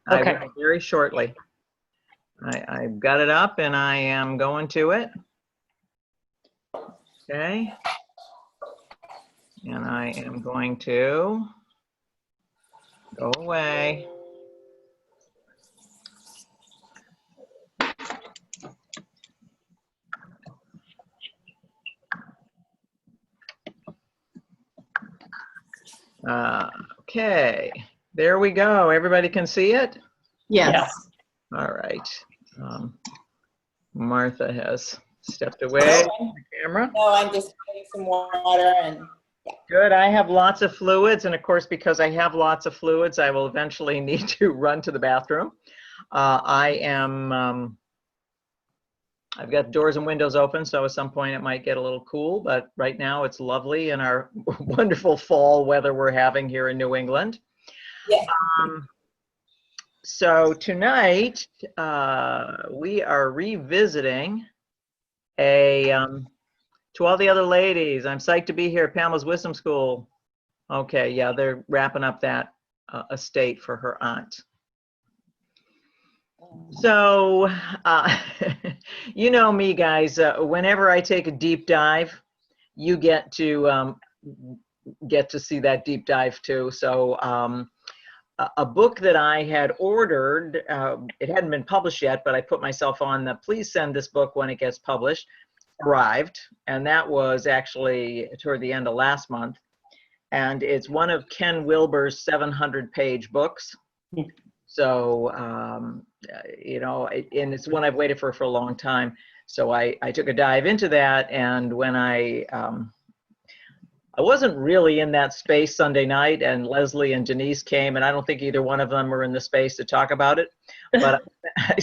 I Okay. will very shortly. I've got it up and I am going to it. Okay. And I am going to go away. Okay, there we go. Everybody can see it? Yes. All right. Martha has stepped away from the camera. No, I'm just getting some water and Good. I have lots of fluids, and of course, because I have lots of fluids, I will eventually need to run to the bathroom. I've got doors and windows open, so at some point it might get a little cool, but right now it's lovely in our wonderful fall weather we're having here in New England. yeah. So tonight, we are revisiting to all the other ladies, I'm psyched to be here at Pamela's Wisdom School. Okay, yeah, they're wrapping up that estate for her aunt. So, you know me, guys, whenever I take a deep dive, you get to see that deep dive too. So, a book that I had ordered, it hadn't been published yet, but I put myself on the please send this book when it gets published, arrived, and that was actually toward the end of last month. And it's one of Ken Wilber's 700-page books. So, you know, and it's one I've waited for a long time. So I took a dive into that, and when I wasn't really in that space Sunday night, and Leslie and Denise came, and I don't think either one of them were in the space to talk about it. But I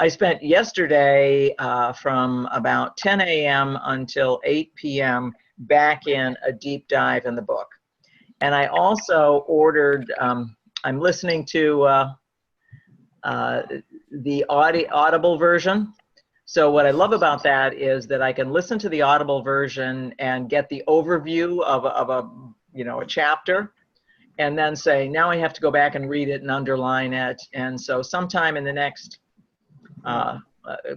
spent yesterday from about 10 a.m. until 8 p.m. back in a deep dive in the book. And I also ordered, I'm listening to the Audible version. So what I love about that is that I can listen to the Audible version and get the overview of a chapter, and then say, now I have to go back and read it and underline it. And so sometime in the next, well,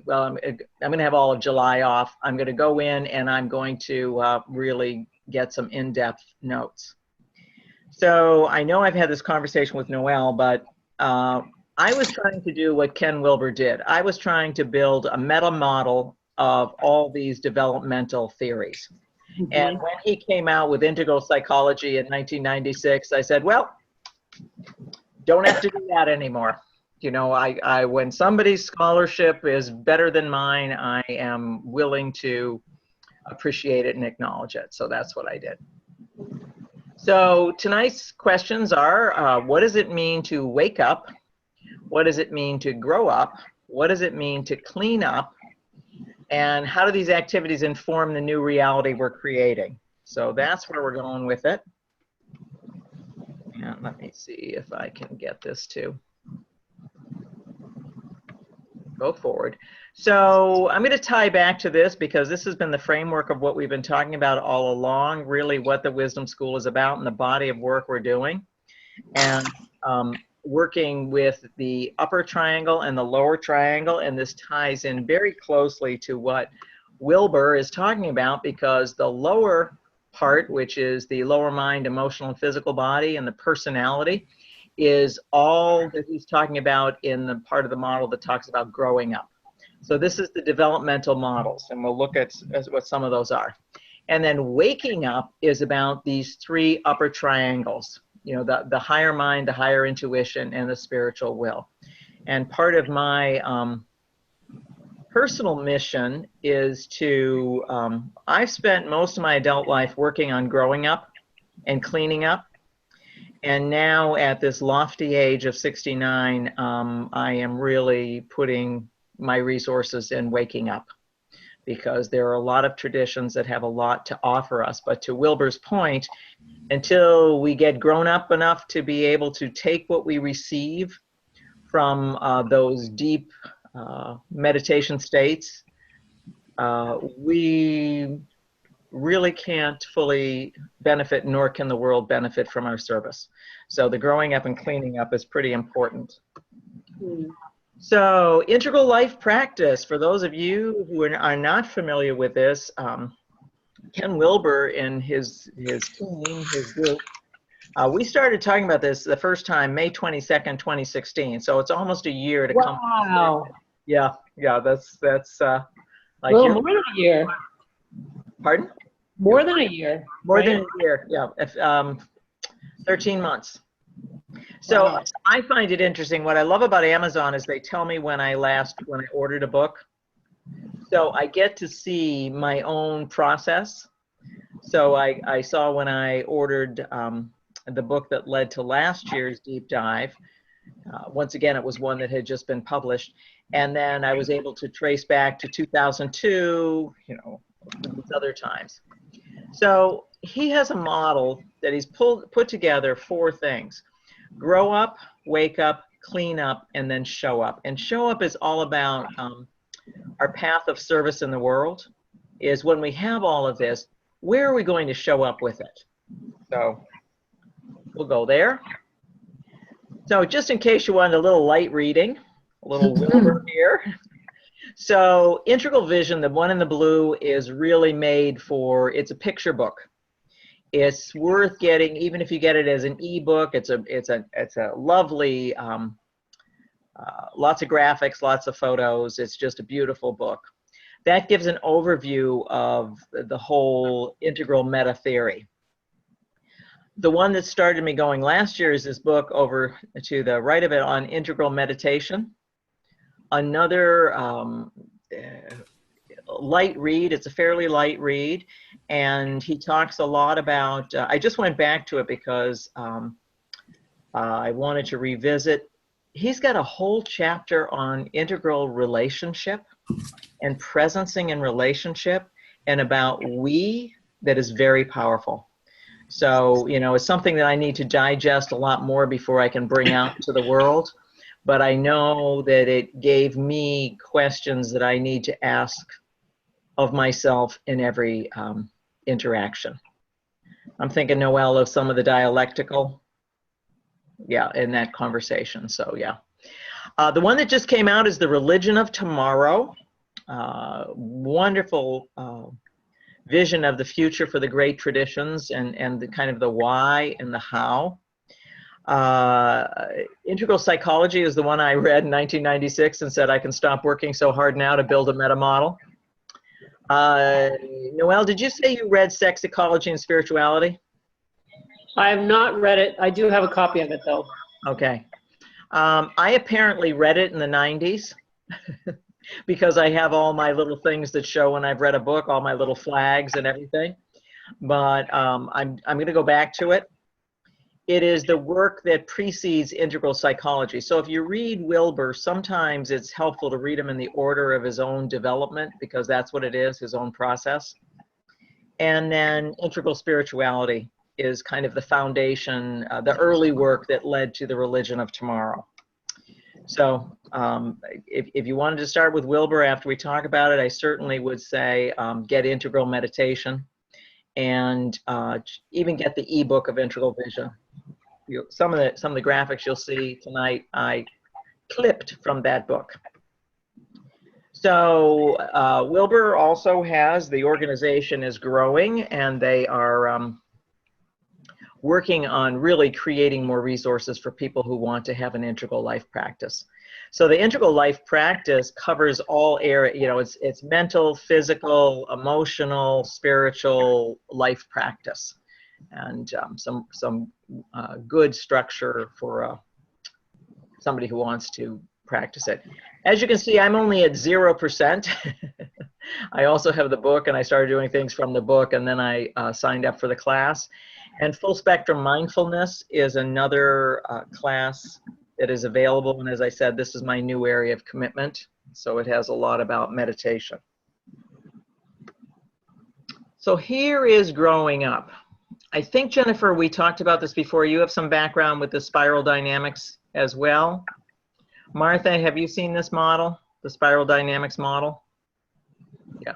I'm going to have all of July off. I'm going to go in and I'm going to really get some in-depth notes. So I know I've had this conversation with Noelle, but I was trying to do what Ken Wilber did. I was trying to build a meta model of all these developmental theories. Mm-hmm. And when he came out with integral psychology in 1996, I said, well, don't have to do that anymore. You know, when somebody's scholarship is better than mine, I am willing to appreciate it and acknowledge it. So that's what I did. So tonight's questions are, what does it mean to wake up? What does it mean to grow up? What does it mean to clean up? And how do these activities inform the new reality we're creating? So that's where we're going with it. And let me see if I can get this to go forward. So I'm going to tie back to this because this has been the framework of what we've been talking about all along, really what the Wisdom School is about and the body of work we're doing. And working with the upper triangle and the lower triangle, and this ties in very closely to what Wilber is talking about, because the lower part, which is the lower mind, emotional and physical body, and the personality, is all that he's talking about in the part of the model that talks about growing up. So this is the developmental models, and we'll look at what some of those are. And then waking up is about these three upper triangles. You know, the higher mind, the higher intuition, and the spiritual will. And part of my personal mission is to, I've spent most of my adult life working on growing up and cleaning up. And now at this lofty age of 69, I am really putting my resources in waking up, because there are a lot of traditions that have a lot to offer us. But to Wilber's point, until we get grown up enough to be able to take what we receive from those deep meditation states, we really can't fully benefit, nor can the world benefit from our service. So the growing up and cleaning up is pretty important. So integral life practice, for those of you who are not familiar with this, Ken Wilber and his team, his group, we started talking about this the first time May 22nd, 2016. So it's almost a year to come. Wow. Yeah, that's like Well, more than a year. Pardon? More than a year. More than a year, yeah. 13 months. So Wow. I find it interesting. What I love about Amazon is they tell me when I ordered a book. So I get to see my own process. So I saw when I ordered the book that led to last year's deep dive. Once again, it was one that had just been published. And then I was able to trace back to 2002, these other times. So he has a model that he's put together 4 things: grow up, wake up, clean up, and then show up. And show up is all about our path of service in the world. Is when we have all of this, where are we going to show up with it? So we'll go there. So just in case you wanted a little light reading, a little Wilber here. So Integral Vision, the one in the blue, is really made for, it's a picture book. It's worth getting, even if you get it as an ebook. It's a lovely, lots of graphics, lots of photos. It's just a beautiful book. That gives an overview of the whole integral meta theory. The one that started me going last year is this book over to the right of it on integral meditation. Another light read. It's a fairly light read, and he talks a lot about, I just went back to it because I wanted to revisit. He's got a whole chapter on integral relationship and presencing in relationship, and about we, that is very powerful. So, it's something that I need to digest a lot more before I can bring out to the world. But I know that it gave me questions that I need to ask of myself in every interaction. I'm thinking, Noelle, of some of the dialectical, in that conversation. So, the one that just came out is The Religion of Tomorrow. Wonderful vision of the future for the great traditions, and the kind of the why and the how. Integral Psychology is the one I read in 1996 and said I can stop working so hard now to build a meta model. Noelle, did you say you read Sex, Ecology, and Spirituality? I have not read it. I do have a copy of it, though. Okay. I apparently read it in the 90s because I have all my little things that show when I've read a book, all my little flags and everything. But I'm going to go back to it. It is the work that precedes integral psychology. So if you read Wilber, sometimes it's helpful to read him in the order of his own development, because that's what it is, his own process. And then integral spirituality is kind of the foundation, the early work that led to the religion of tomorrow. So if you wanted to start with Wilber after we talk about it, I certainly would say get integral meditation, and even get the ebook of Integral Vision. Some of the graphics you'll see tonight I clipped from that book. So Wilber also has, the organization is growing, and they are working on really creating more resources for people who want to have an integral life practice. So the integral life practice covers all areas, it's mental, physical, emotional, spiritual life practice, and some good structure for somebody who wants to practice it. As you can see, I'm only at 0%. I also have the book, and I started doing things from the book, and then I signed up for the class. And Full Spectrum Mindfulness is another class that is available. And as I said, this is my new area of commitment. So it has a lot about meditation. So here is growing up. I think, Jennifer, we talked about this before. You have some background with the spiral dynamics as well. Martha, have you seen this model, the spiral dynamics model? Yeah.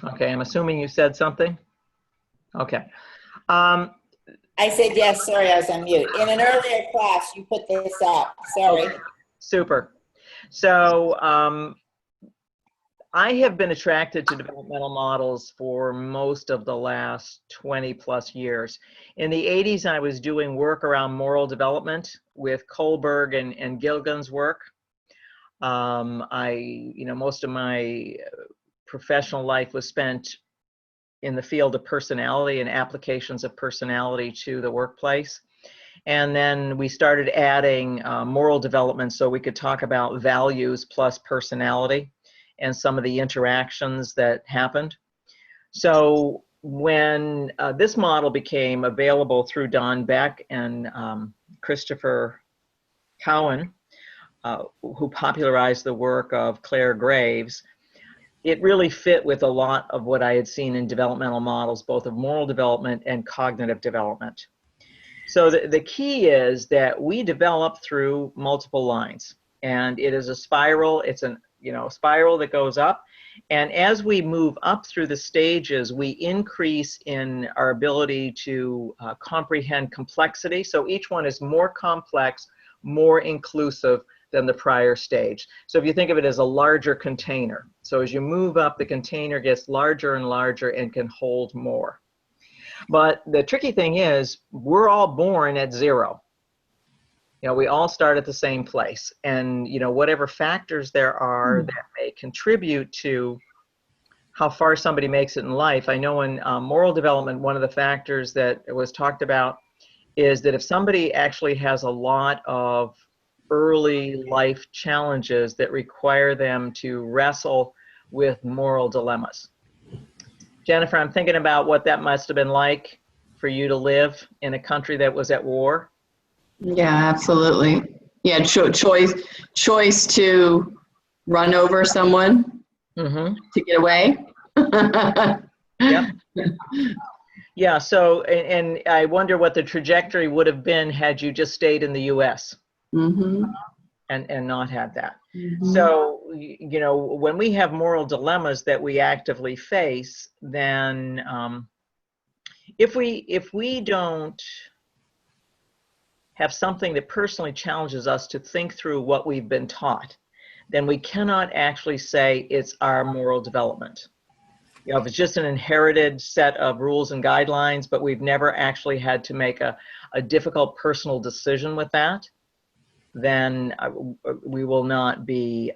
Okay, I'm assuming you said something? Okay. Um, I said yes, sorry, I was on mute. In an earlier class, you put this up, sorry. Okay. Super. So I have been attracted to developmental models for most of the last 20 plus years. In the 80s, I was doing work around moral development with Kohlberg and Gilligan's work. Most of my professional life was spent in the field of personality and applications of personality to the workplace. And then we started adding moral development so we could talk about values plus personality and some of the interactions that happened. So when this model became available through Don Beck and Christopher Cowan, who popularized the work of Claire Graves, it really fit with a lot of what I had seen in developmental models, both of moral development and cognitive development. So the key is that we develop through multiple lines, and it is a spiral. It's a spiral that goes up, and as we move up through the stages, we increase in our ability to comprehend complexity. So each one is more complex, more inclusive than the prior stage. So if you think of it as a larger container, so as you move up, the container gets larger and larger and can hold more. But the tricky thing is, we're all born at 0. We all start at the same place. And, whatever factors there are that may contribute to how far somebody makes it in life. I know in moral development, one of the factors that was talked about is that if somebody actually has a lot of early life challenges that require them to wrestle with moral dilemmas. Jennifer, I'm thinking about what that must have been like for you to live in a country that was at war. Yeah, absolutely. Yeah, choice to run over someone to get away. Yep. Yeah, so, and I wonder what the trajectory would have been had you just stayed in the U.S. And not had that. So, when we have moral dilemmas that we actively face, then if we don't have something that personally challenges us to think through what we've been taught, then we cannot actually say it's our moral development. If it's just an inherited set of rules and guidelines, but we've never actually had to make a difficult personal decision with that, then we will not be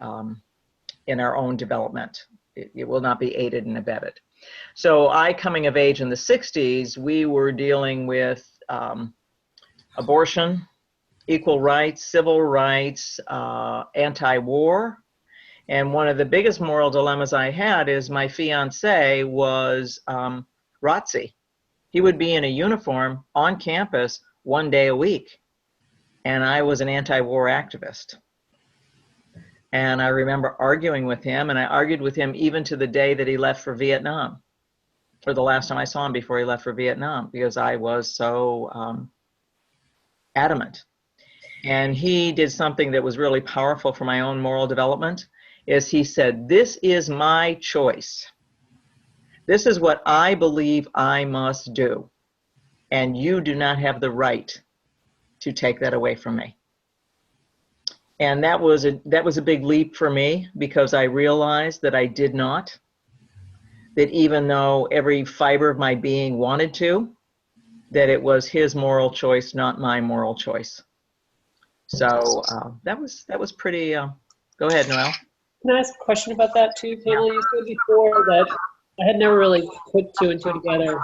in our own development. It will not be aided and abetted. So coming of age in the 60s, we were dealing with abortion, equal rights, civil rights, anti-war. And one of the biggest moral dilemmas I had is my fiance was ROTC. He would be in a uniform on campus 1 day a week. And I was an anti-war activist. And I remember arguing with him, and I argued with him even to the day that he left for Vietnam, or the last time I saw him before he left for Vietnam, because I was so adamant. And he did something that was really powerful for my own moral development, is he said, "This is my choice. This is what I believe I must do, and you do not have the right to take that away from me." And that was a big leap for me, because I realized that I did not, that even though every fiber of my being wanted to, that it was his moral choice, not my moral choice. So that was pretty, go ahead, Noelle. Can I ask a question about that too, Pamela? You said before that I had never really put 2 and 2 together.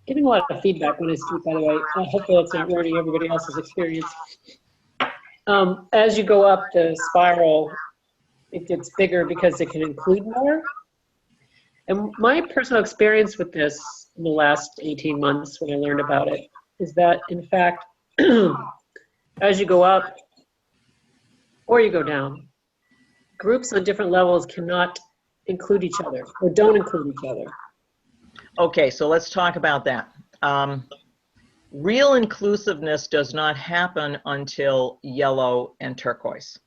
Getting a lot of feedback when I speak, by the way. Hopefully it's not ruining everybody else's experience. As you go up the spiral, it gets bigger because it can include more. And my personal experience with this in the last 18 months when I learned about it is that, in fact, as you go up or you go down, groups on different levels cannot include each other or don't include each other. Okay, so let's talk about that. Real inclusiveness does not happen until yellow and turquoise.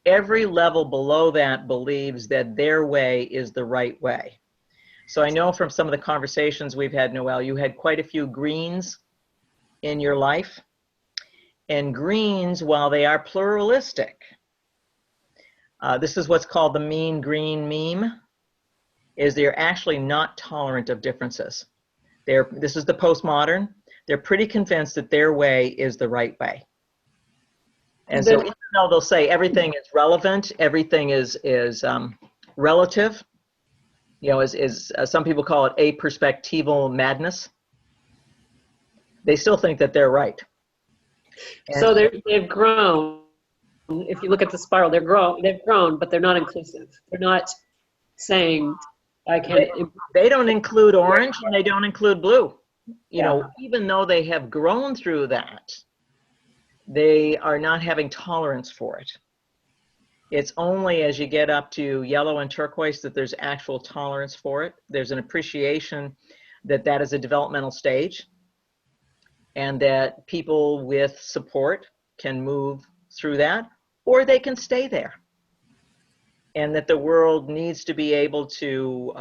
every level below that believes that their way is the right way. So I know from some of the conversations we've had, Noelle, you had quite a few greens in your life. And greens, while they are pluralistic, this is what's called the mean green meme, is they're actually not tolerant of differences. This is the postmodern. They're pretty convinced that their way is the right way. And so even though they'll say everything is relevant, everything is relative, you know, is some people call it aperspectival madness, they still think that they're right. And so they've grown. If you look at the spiral, they've grown, but they're not inclusive. They're not saying, I can't. They don't include orange and they don't include blue. You know, even though they have grown through that, they are not having tolerance for it. It's only as you get up to yellow and turquoise that there's actual tolerance for it. There's an appreciation that that is a developmental stage and that people with support can move through that, or they can stay there. And that the world needs to be able to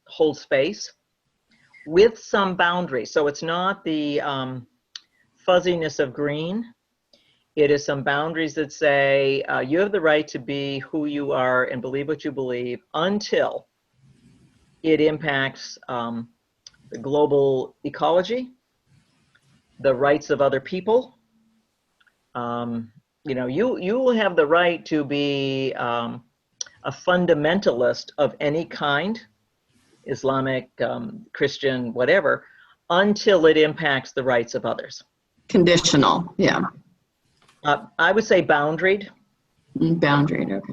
hold space with some boundaries. So it's not the fuzziness of green. It is some boundaries that say you have the right to be who you are and believe what you believe until it impacts the global ecology, the rights of other people. You know, you will have the right to be a fundamentalist of any kind, Islamic, Christian, whatever, until it impacts the rights of others. Conditional, yeah. I would say boundaried. Boundaried, okay.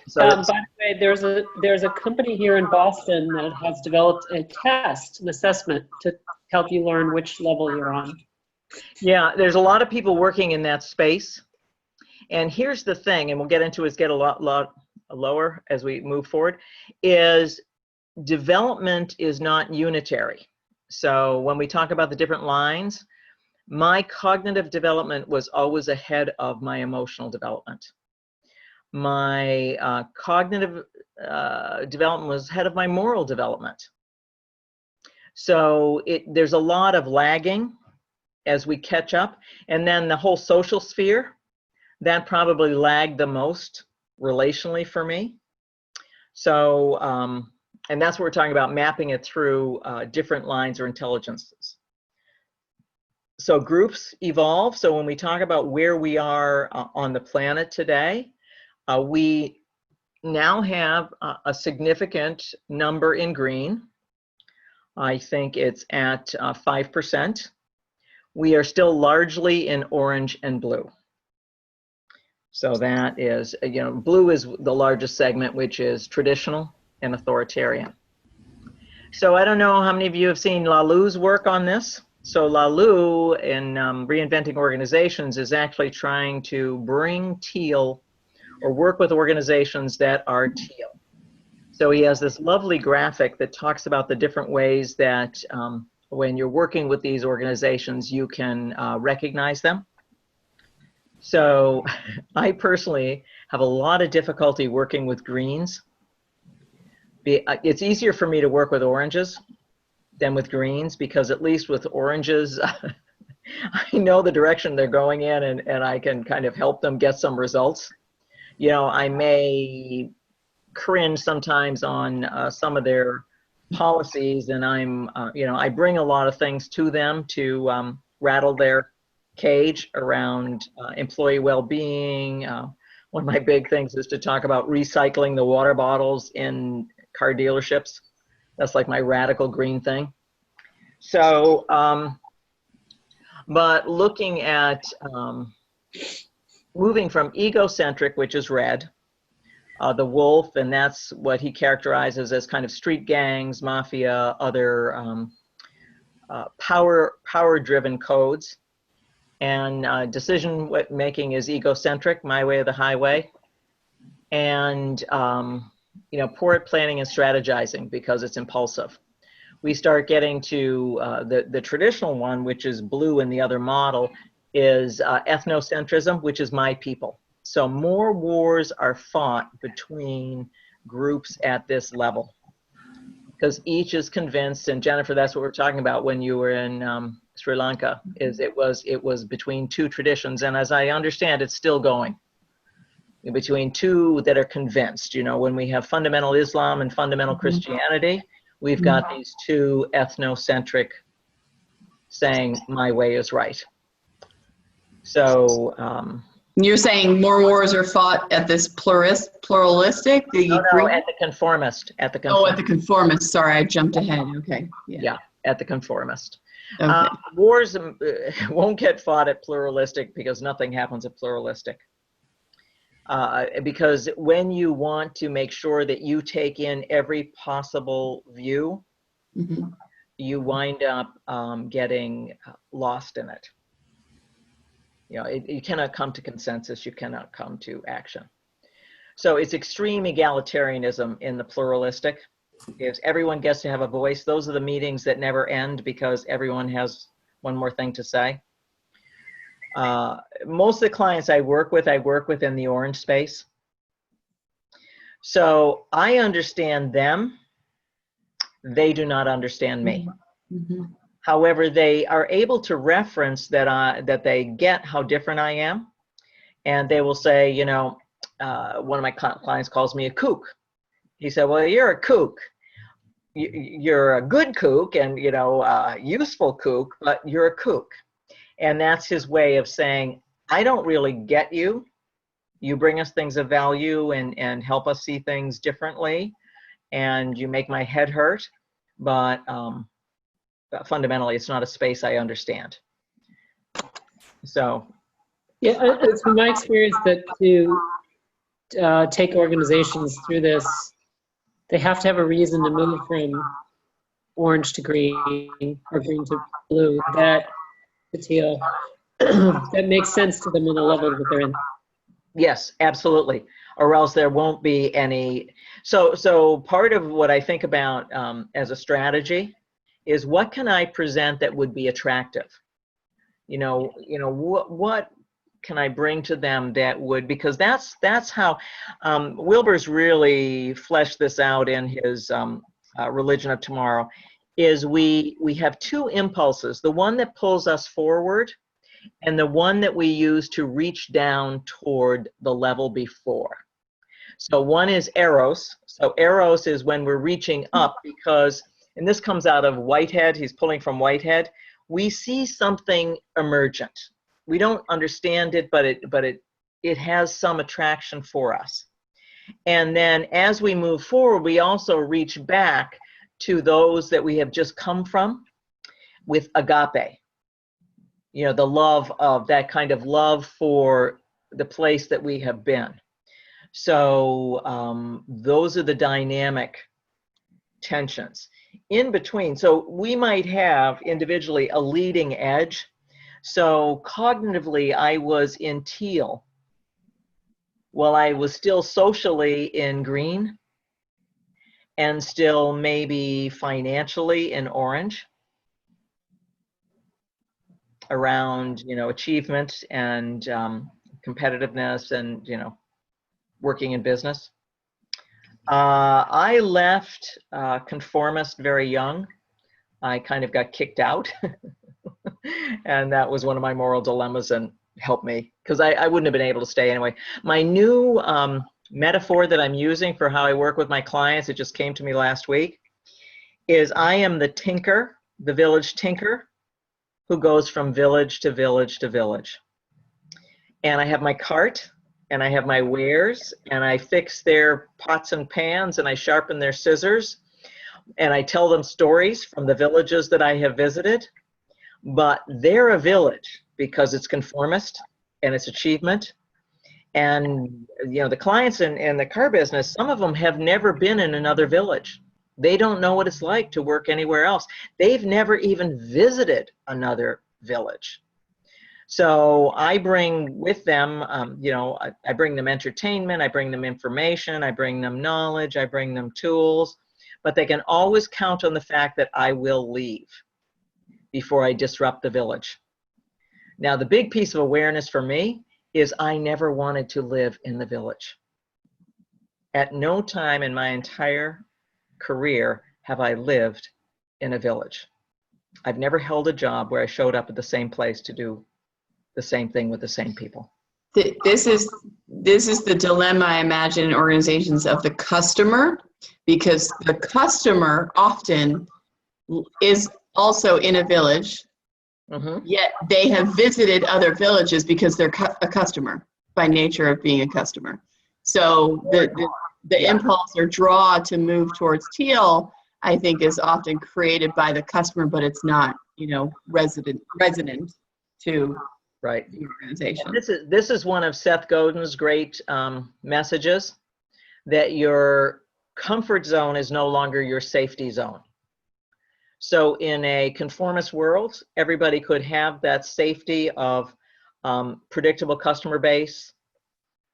So by the way, there's a company here in Boston that has developed a test, an assessment to help you learn which level you're on. yeah, there's a lot of people working in that space. And here's the thing, and we'll get into it, get a lot lower as we move forward, is development is not unitary. So when we talk about the different lines, my cognitive development was always ahead of my emotional development. My cognitive development was ahead of my moral development. So there's a lot of lagging as we catch up. And then the whole social sphere, that probably lagged the most relationally for me. So, and that's what we're talking about, mapping it through different lines or intelligences. So groups evolve. So when we talk about where we are on the planet today, we now have a significant number in green. I think it's at 5%. We are still largely in orange and blue. So that is, you know, blue is the largest segment, which is traditional and authoritarian. So I don't know how many of you have seen Lalou's work on this. So Lalou in Reinventing Organizations is actually trying to bring teal or work with organizations that are teal. So he has this lovely graphic that talks about the different ways that when you're working with these organizations, you can recognize them. So I personally have a lot of difficulty working with greens. It's easier for me to work with oranges than with greens, because at least with oranges, I know the direction they're going in and I can kind of help them get some results. You know, I may cringe sometimes on some of their policies, and I'm, you know, I bring a lot of things to them to rattle their cage around employee well-being. One of my big things is to talk about recycling the water bottles in car dealerships. That's like my radical green thing. So, but looking at moving from egocentric, which is red, the wolf, and that's what he characterizes as kind of street gangs, mafia, other power-driven codes. And decision making is egocentric, my way or the highway. And, you know, poor at planning and strategizing because it's impulsive. We start getting to the traditional one, which is blue in the other model, is ethnocentrism, which is my people. So more wars are fought between groups at this level because each is convinced, and Jennifer, that's what we're talking about when you were in Sri Lanka, is it was between two traditions, and as I understand, it's still going between two that are convinced. You know, when we have fundamental Islam and fundamental Christianity, we've got these two ethnocentric saying my way is right. So You're saying more wars are fought at this pluralistic? no, at the conformist. At the Oh, at the conformist. Sorry, I jumped ahead. Okay. Yeah, at the conformist. Okay. Wars won't get fought at pluralistic because nothing happens at pluralistic. Because when you want to make sure that you take in every possible view, you wind up getting lost in it. You know, you cannot come to consensus, you cannot come to action. So it's extreme egalitarianism in the pluralistic. If everyone gets to have a voice, those are the meetings that never end because everyone has one more thing to say. Most of the clients I work with in the orange space. So I understand them. They do not understand me. However, they are able to reference that they get how different I am. And they will say, you know, one of my clients calls me a kook. He said, well, you're a kook. You're a good kook and, you know, useful kook, but you're a kook. And that's his way of saying, I don't really get you. You bring us things of value and help us see things differently. And you make my head hurt. But fundamentally, it's not a space I understand. So. Yeah, it's been my experience that to take organizations through this, they have to have a reason to move from orange to green or green to blue. That teal, that makes sense to them on the level that they're in. Yes, absolutely. Or else there won't be any. So part of what I think about as a strategy is what can I present that would be attractive? You know, what can I bring to them that would, because that's how Wilber's really fleshed this out in his Religion of Tomorrow, is we have two impulses, the one that pulls us forward and the one that we use to reach down toward the level before. So one is eros. So eros is when we're reaching up because, and this comes out of Whitehead, he's pulling from Whitehead, we see something emergent. We don't understand it, but it has some attraction for us. And then as we move forward, we also reach back to those that we have just come from with agape. You know, the love of that kind of love for the place that we have been. So those are the dynamic tensions. In between, so we might have individually a leading edge. So cognitively, I was in teal while I was still socially in green and still maybe financially in orange around, you know, achievement and competitiveness and, you know, working in business. I left conformist very young. I kind of got kicked out. And that was one of my moral dilemmas and helped me because I wouldn't have been able to stay anyway. My new metaphor that I'm using for how I work with my clients, it just came to me last week, is I am the tinker, the village tinker, who goes from village to village to village. And I have my cart and I have my wares and I fix their pots and pans and I sharpen their scissors and I tell them stories from the villages that I have visited. But they're a village because it's conformist and it's achievement. And, you know, the clients in the car business, some of them have never been in another village. They don't know what it's like to work anywhere else. They've never even visited another village. So I bring with them, you know, I bring them entertainment, I bring them information, I bring them knowledge, I bring them tools, but they can always count on the fact that I will leave before I disrupt the village. Now, the big piece of awareness for me is I never wanted to live in the village. At no time in my entire career have I lived in a village. I've never held a job where I showed up at the same place to do the same thing with the same people. This is the dilemma, I imagine, in organizations of the customer, because the customer often is also in a village, yet they have visited other villages because they're a customer by nature of being a customer. So the impulse or draw to move towards teal, I think, is often created by the customer, but it's not, resonant to right the organization. This is one of Seth Godin's great messages, that your comfort zone is no longer your safety zone. So in a conformist world, everybody could have that safety of predictable customer base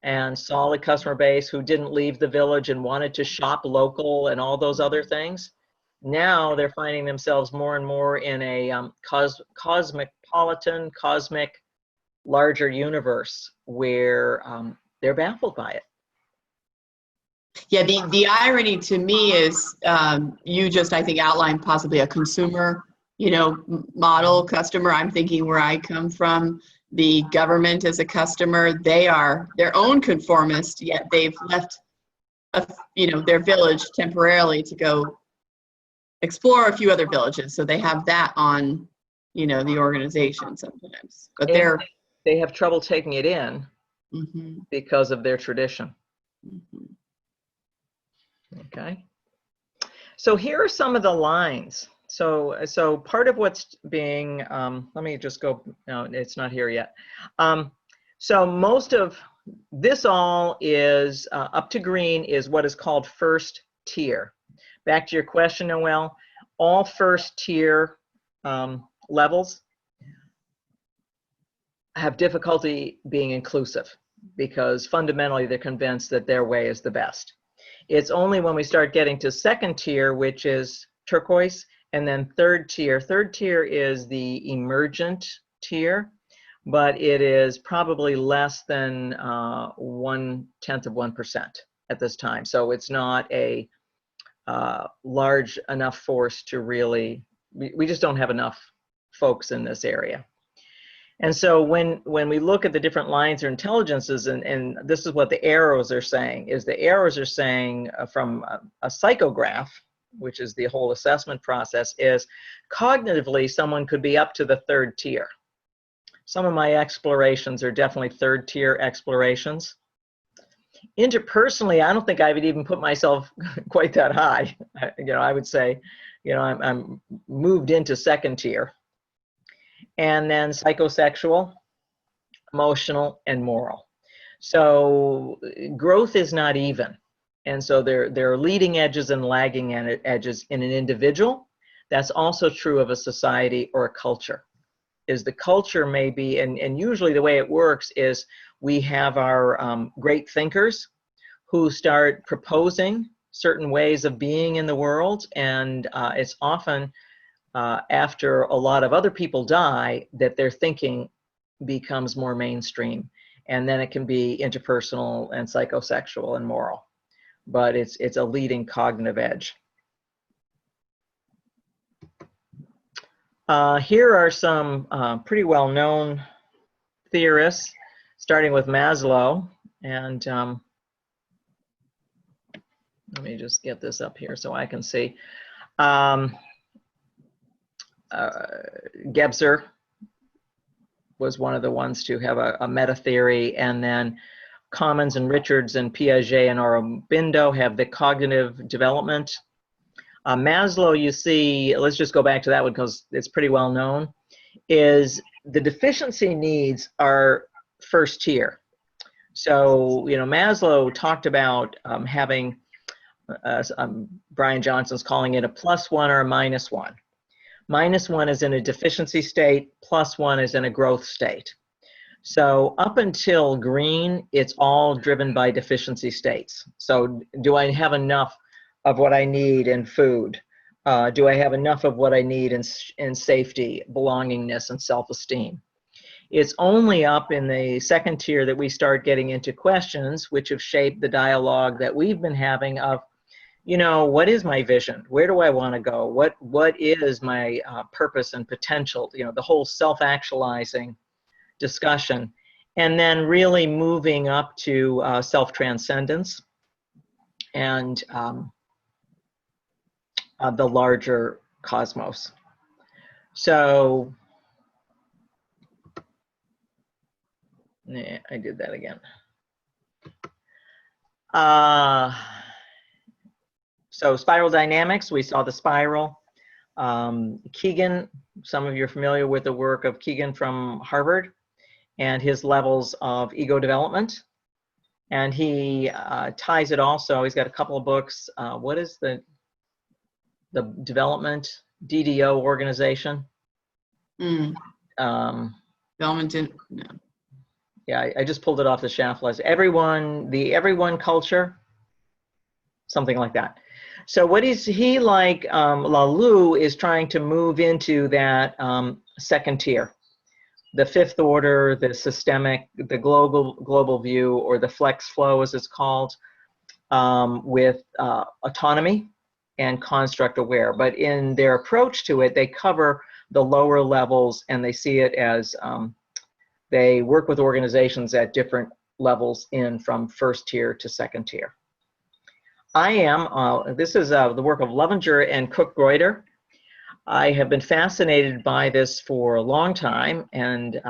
and solid customer base who didn't leave the village and wanted to shop local and all those other things. Now they're finding themselves more and more in a cosmic, larger universe where they're baffled by it. Yeah, the irony to me is you just, I think, outlined possibly a consumer, model customer. I'm thinking where I come from, the government as a customer, they are their own conformist, yet they've left, their village temporarily to go explore a few other villages. So they have that on, the organization sometimes. But they have trouble taking it in because of their tradition. Okay. So here are some of the lines. So part of what's being, let me just go, no, it's not here yet. So most of this all is, up to green is what is called first tier. Back to your question, Noelle, all first tier levels have difficulty being inclusive because fundamentally they're convinced that their way is the best. It's only when we start getting to second tier, which is turquoise, and then third tier. Third tier is the emergent tier, but it is probably less than 0.1% at this time. So it's not a large enough force to really, we just don't have enough folks in this area. And so when we look at the different lines or intelligences, and this is what the arrows are saying, is the arrows are saying from a psychograph, which is the whole assessment process, is cognitively someone could be up to the third tier. Some of my explorations are definitely third tier explorations. Interpersonally, I don't think I would even put myself quite that high. I would say, I'm moved into second tier. And then psychosexual, emotional, and moral. So growth is not even. And so there are leading edges and lagging edges in an individual. That's also true of a society or a culture. Is the culture may be, and usually the way it works is we have our great thinkers who start proposing certain ways of being in the world, and it's often after a lot of other people die that their thinking becomes more mainstream, and then it can be interpersonal and psychosexual and moral, but it's a leading cognitive edge. Here are some pretty well-known theorists, starting with Maslow, and let me just get this up here so I can see. Gebser was one of the ones to have a meta theory, and then Commons and Richards and Piaget and Aurobindo have the cognitive development. Maslow, you see, let's just go back to that one because it's pretty well known, is the deficiency needs are first tier. So, Maslow talked about having, Brian Johnson's calling it a +1 or a -1. -1 is in a deficiency state, +1 is in a growth state. So up until green, it's all driven by deficiency states. So do I have enough of what I need in food? Do I have enough of what I need in safety, belongingness, and self-esteem? It's only up in the second tier that we start getting into questions which have shaped the dialogue that we've been having of, you know, what is my vision? Where do I want to go? What is my purpose and potential? You know, the whole self-actualizing discussion. And then really moving up to self-transcendence and the larger cosmos. So, yeah, I did that again. So spiral dynamics, we saw the spiral. Keegan, some of you are familiar with the work of Keegan from Harvard and his levels of ego development. And he ties it also, he's got a couple of books. What is the development DDO organization? Development, no. Yeah, I just pulled it off the shaft list. The everyone culture, something like that. So what is he like? Lalou is trying to move into that second tier, the fifth order, the systemic, the global view, or the flex flow as it's called, with autonomy and construct aware. But in their approach to it, they cover the lower levels and they see it as they work with organizations at different levels from first tier to second tier. This is the work of Lovinger and Cook-Greuter. I have been fascinated by this for a long time, and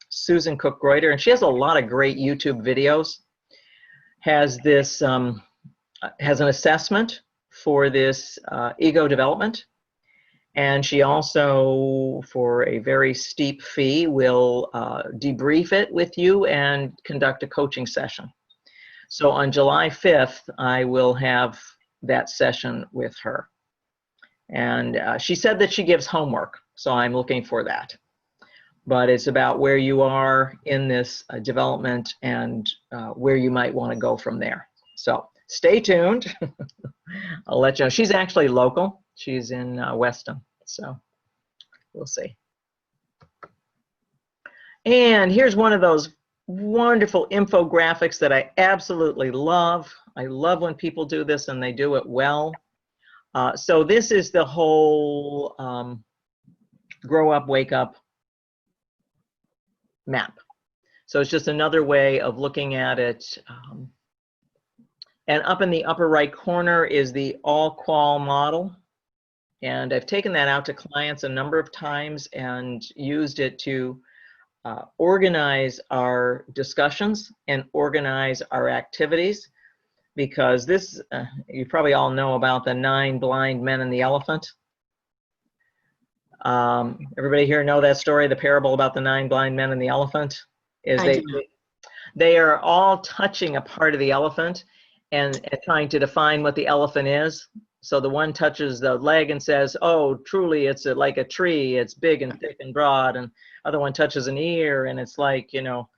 Susan Cook-Greuter, and she has a lot of great YouTube videos, has an assessment for this ego development. And she also, for a very steep fee, will debrief it with you and conduct a coaching session. So on July 5th, I will have that session with her. And she said that she gives homework, so I'm looking for that. But it's about where you are in this development and where you might want to go from there. So stay tuned. I'll let you know. She's actually local. She's in Weston, so we'll see. And here's one of those wonderful infographics that I absolutely love. I love when people do this and they do it well. So this is the whole grow up, wake up map. So it's just another way of looking at it. And up in the upper right corner is the all-qual model. And I've taken that out to clients a number of times and used it to organize our discussions and organize our activities, because this, you probably all know about the 9 blind men and the elephant. Everybody here know that story, the parable about the 9 blind men and the elephant? They are all touching a part of the elephant and trying to define what the elephant is. So the one touches the leg and says, oh, truly it's like a tree, it's big and thick and broad. And other one touches an ear and it's like, you know,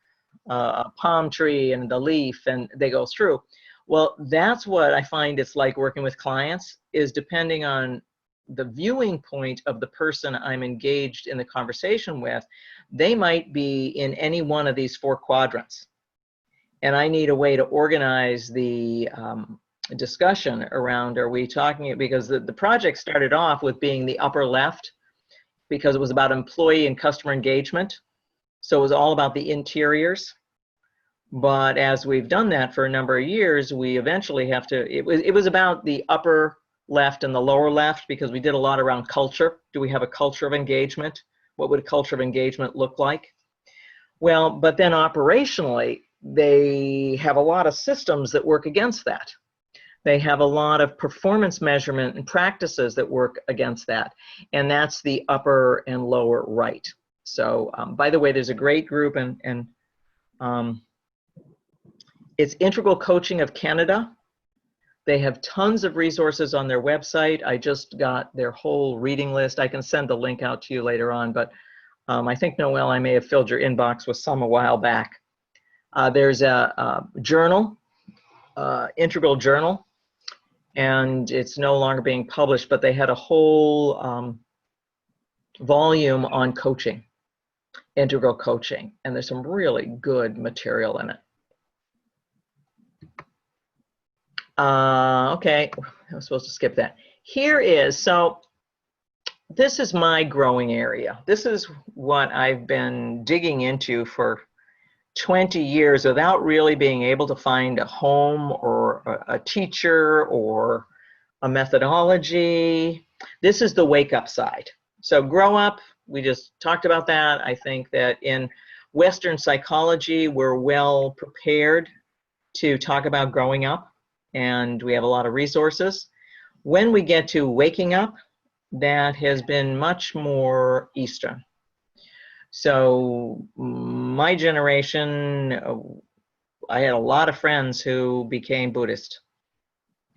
a palm tree and the leaf, and they go through. Well, that's what I find it's like working with clients, is depending on the viewing point of the person I'm engaged in the conversation with, they might be in any one of these 4 quadrants. And I need a way to organize the discussion around, are we talking, because the project started off with being the upper left, because it was about employee and customer engagement. So it was all about the interiors. But as we've done that for a number of years, we eventually have to, it was about the upper left and the lower left, because we did a lot around culture. Do we have a culture of engagement? What would a culture of engagement look like? Well, but then operationally, they have a lot of systems that work against that. They have a lot of performance measurement and practices that work against that. And that's the upper and lower right. So by the way, there's a great group, and it's Integral Coaching of Canada. They have tons of resources on their website. I just got their whole reading list. I can send the link out to you later on, but I think, Noelle, I may have filled your inbox with some a while back. There's a journal, Integral Journal, and it's no longer being published, but they had a whole volume on coaching. integral coaching, and there's some really good material in it. Okay, I was supposed to skip that. Here is, so this is my growing area. This is what I've been digging into for 20 years without really being able to find a home or a teacher or a methodology. This is the wake up side. So grow up, we just talked about that. I think that in Western psychology, we're well prepared to talk about growing up, and we have a lot of resources. When we get to waking up, that has been much more Eastern. So my generation, I had a lot of friends who became Buddhist.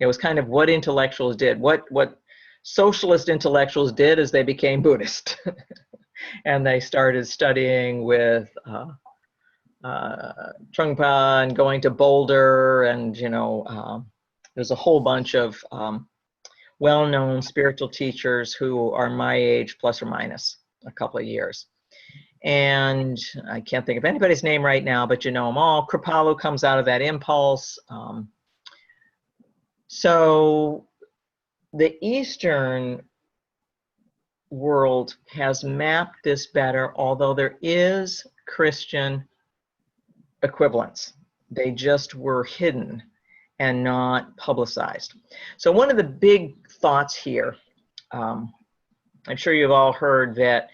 It was kind of what intellectuals did. What socialist intellectuals did is they became Buddhist. And they started studying with Trungpa and going to Boulder, and there's a whole bunch of well-known spiritual teachers who are my age plus or minus a couple of years. And I can't think of anybody's name right now, but you know them all. Kripalu comes out of that impulse. So the Eastern world has mapped this better, although there is Christian equivalents. They just were hidden and not publicized. So one of the big thoughts here, I'm sure you've all heard that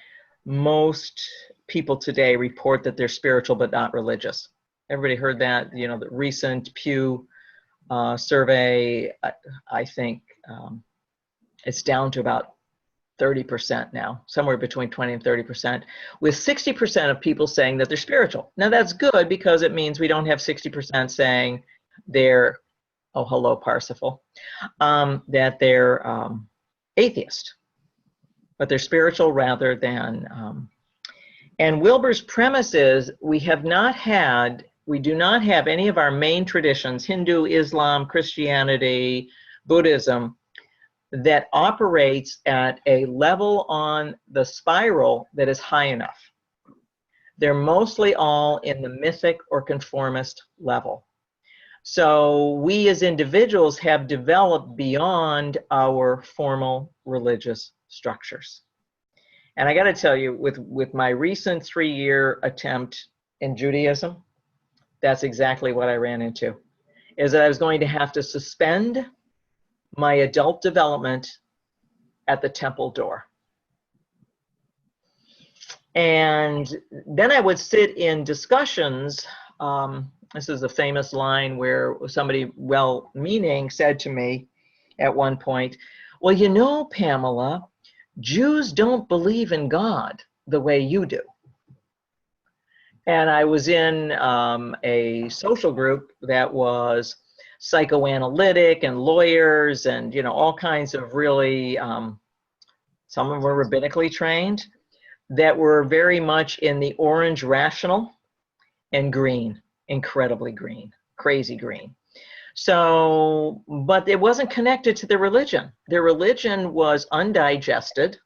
most people today report that they're spiritual but not religious. Everybody heard that? The recent Pew survey, I think it's down to about 30% now, somewhere between 20 and 30%, with 60% of people saying that they're spiritual. Now that's good because it means we don't have 60% saying they're, oh, hello, Parsifal, that they're atheist, but they're spiritual rather than, and Wilber's premise is we do not have any of our main traditions, Hindu, Islam, Christianity, Buddhism, that operates at a level on the spiral that is high enough. They're mostly all in the mythic or conformist level. So we as individuals have developed beyond our formal religious structures. And I got to tell you, with my recent 3-year attempt in Judaism, that's exactly what I ran into, is that I was going to have to suspend my adult development at the temple door. And then I would sit in discussions. This is a famous line where somebody well-meaning said to me at one point, well, Pamela, Jews don't believe in God the way you do. And I was in a social group that was psychoanalytic and lawyers and, all kinds of really, some of them were rabbinically trained, that were very much in the orange rational and green, incredibly green, crazy green. So, but it wasn't connected to their religion. Their religion was undigested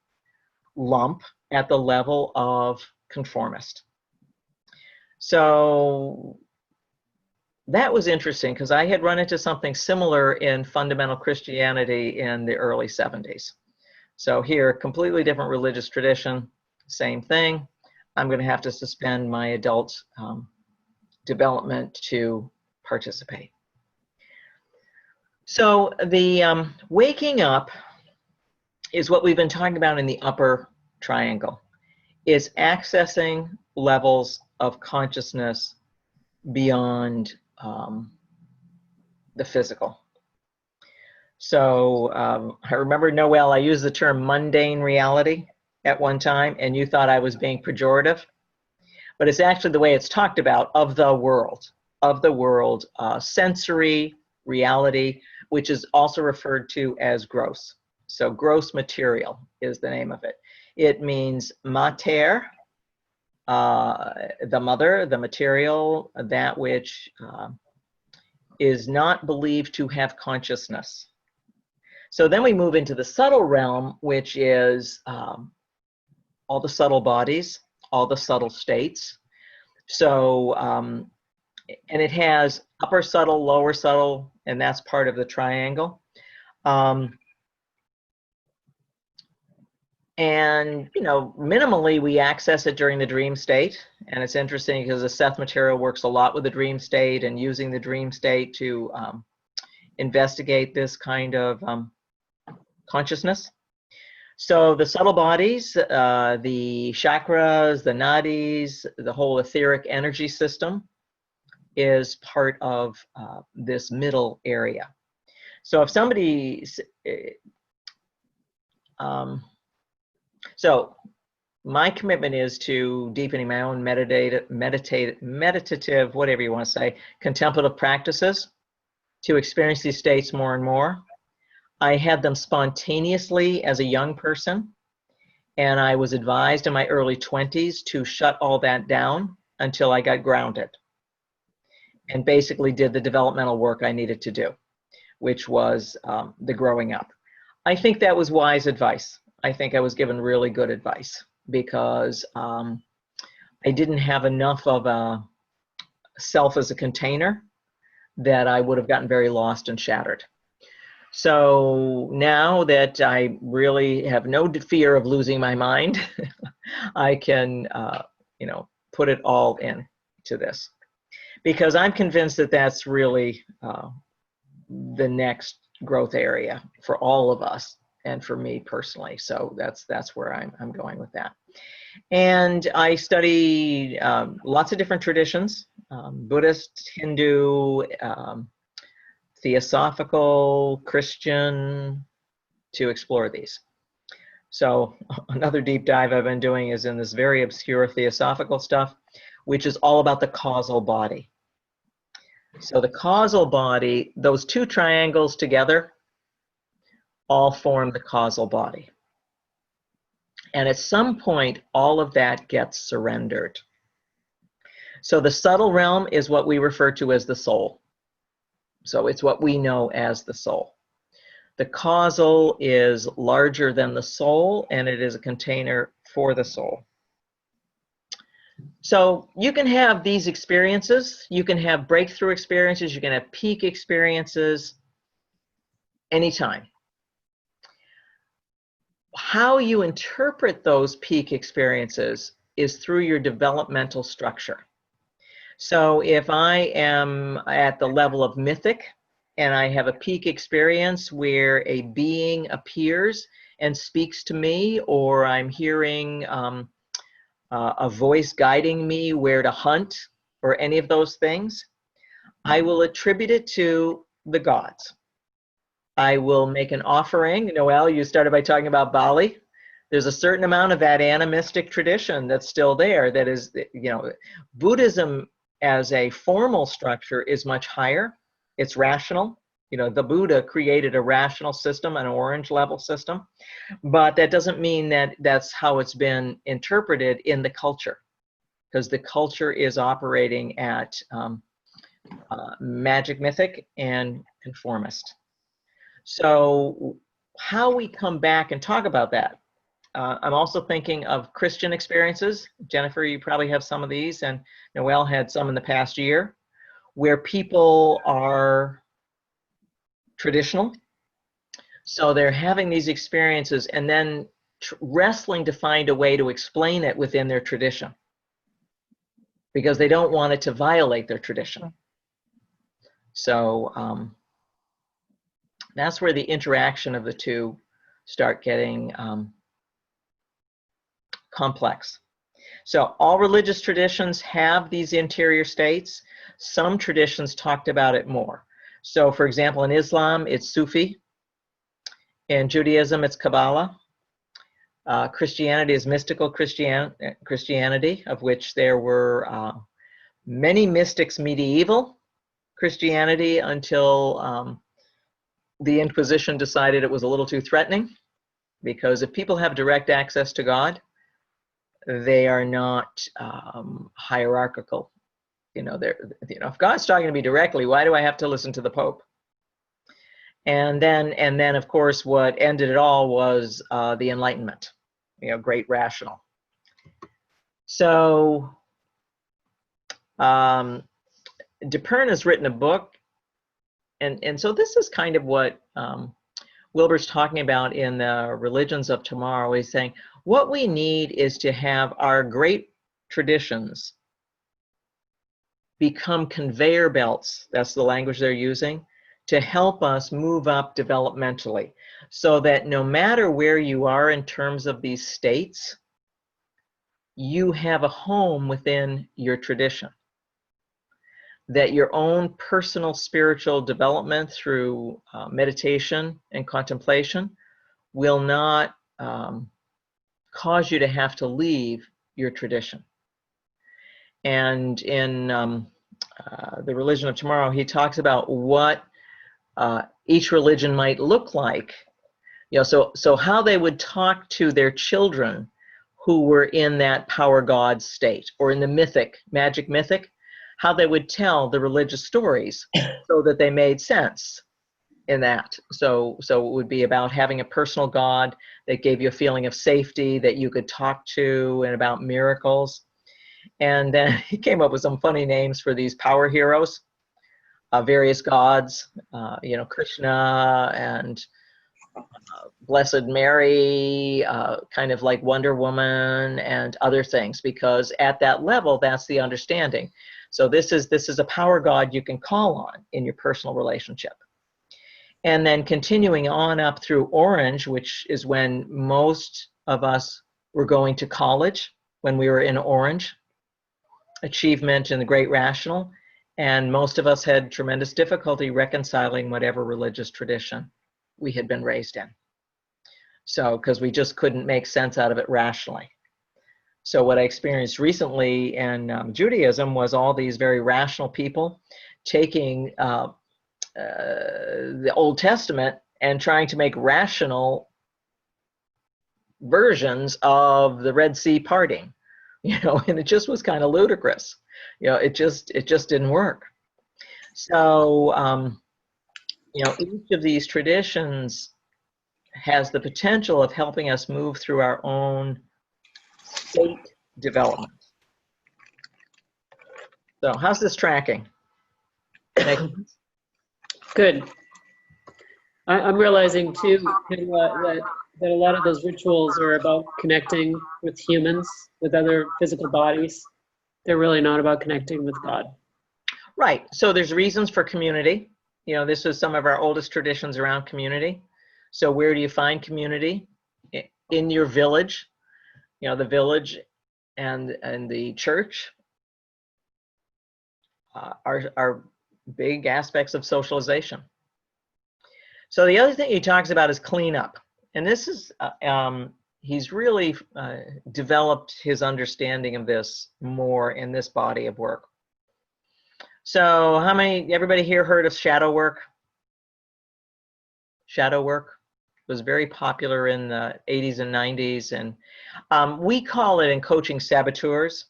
lump at the level of conformist. So that was interesting because I had run into something similar in fundamental Christianity in the early 70s. So here, completely different religious tradition, same thing. I'm going to have to suspend my adult development to participate. So the waking up is what we've been talking about in the upper triangle, is accessing levels of consciousness beyond the physical. So I remember, Noel, I used the term mundane reality at one time, and you thought I was being pejorative, but it's actually the way it's talked about, of the world, sensory reality, which is also referred to as gross. So gross material is the name of it. It means mater, the mother, the material, that which is not believed to have consciousness. So then we move into the subtle realm, which is all the subtle bodies, all the subtle states. So, and it has upper subtle, lower subtle, and that's part of the triangle. And, you know, minimally we access it during the dream state. And it's interesting because the Seth material works a lot with the dream state and using the dream state to investigate this kind of consciousness. So the subtle bodies, the chakras, the nadis, the whole etheric energy system is part of this middle area. So if somebody, so my commitment is to deepening my own meditative, whatever you want to say, contemplative practices to experience these states more and more. I had them spontaneously as a young person, and I was advised in my early 20s to shut all that down until I got grounded and basically did the developmental work I needed to do, which was the growing up. I think that was wise advice. I think I was given really good advice because I didn't have enough of a self as a container that I would have gotten very lost and shattered. So now that I really have no fear of losing my mind, I can, you know, put it all into this because I'm convinced that that's really the next growth area for all of us and for me personally. So that's where I'm going with that. And I study lots of different traditions, Buddhist, Hindu, Theosophical, Christian, to explore these. So another deep dive I've been doing is in this very obscure Theosophical stuff, which is all about the causal body. So the causal body, those two triangles together, all form the causal body. And at some point, all of that gets surrendered. So the subtle realm is what we refer to as the soul. So it's what we know as the soul. The causal is larger than the soul, and it is a container for the soul. So you can have these experiences. You can have breakthrough experiences. You can have peak experiences anytime. How you interpret those peak experiences is through your developmental structure. So if I am at the level of mythic and I have a peak experience where a being appears and speaks to me, or I'm hearing a voice guiding me where to hunt, or any of those things, I will attribute it to the gods. I will make an offering. Noelle, you started by talking about Bali. There's a certain amount of that animistic tradition that's still there. That is, you know, Buddhism as a formal structure is much higher. It's rational. You know, the Buddha created a rational system, an orange level system, but that doesn't mean that that's how it's been interpreted in the culture, because the culture is operating at magic, mythic, and conformist. So how we come back and talk about that. I'm also thinking of Christian experiences. Jennifer, you probably have some of these, and Noelle had some in the past year, where people are traditional. So they're having these experiences and then wrestling to find a way to explain it within their tradition, because they don't want it to violate their tradition. So that's where the interaction of the two start getting complex. So all religious traditions have these interior states. Some traditions talked about it more. So for example, in Islam, it's Sufi. In Judaism, it's Kabbalah. Christianity is mystical Christianity, of which there were many mystics medieval Christianity until the Inquisition decided it was a little too threatening, because if people have direct access to God, they are not hierarchical. You know, if God's talking to me directly, why do I have to listen to the Pope? And then, of course, what ended it all was the Enlightenment. You know, great rational. So DePern has written a book, and so this is kind of what Wilber's talking about in the Religions of Tomorrow. He's saying what we need is to have our great traditions become conveyor belts, that's the language they're using, to help us move up developmentally, so that no matter where you are in terms of these states, you have a home within your tradition. That your own personal spiritual development through meditation and contemplation will not cause you to have to leave your tradition. And in the Religion of Tomorrow, he talks about what each religion might look like. You know, so how they would talk to their children who were in that power god state, or in the magic mythic, how they would tell the religious stories so that they made sense in that. So it would be about having a personal god that gave you a feeling of safety, that you could talk to, and about miracles. And then he came up with some funny names for these power heroes, various gods, you know, Krishna and Blessed Mary, kind of like Wonder Woman and other things, because at that level, that's the understanding. So this is a power god you can call on in your personal relationship. And then continuing on up through Orange, which is when most of us were going to college, when we were in Orange, Achievement and the Great Rational, and most of us had tremendous difficulty reconciling whatever religious tradition we had been raised in. So, because we just couldn't make sense out of it rationally. So what I experienced recently in Judaism was all these very rational people taking the Old Testament and trying to make rational versions of the Red Sea parting, you know, and it just was kind of ludicrous. You know, it just didn't work. So, you know, each of these traditions has the potential of helping us move through our own state development. So how's this tracking? Good. I'm realizing too that a lot of those rituals are about connecting with humans, with other physical bodies. They're really not about connecting with God. Right. So there's reasons for community. You know, this is some of our oldest traditions around community. So where do you find community? In your village. You know, the village and the church are big aspects of socialization. So the other thing he talks about is cleanup. And this is, he's really developed his understanding of this more in this body of work. So everybody here heard of shadow work? Shadow work was very popular in the 80s and 90s. And we call it in coaching saboteurs.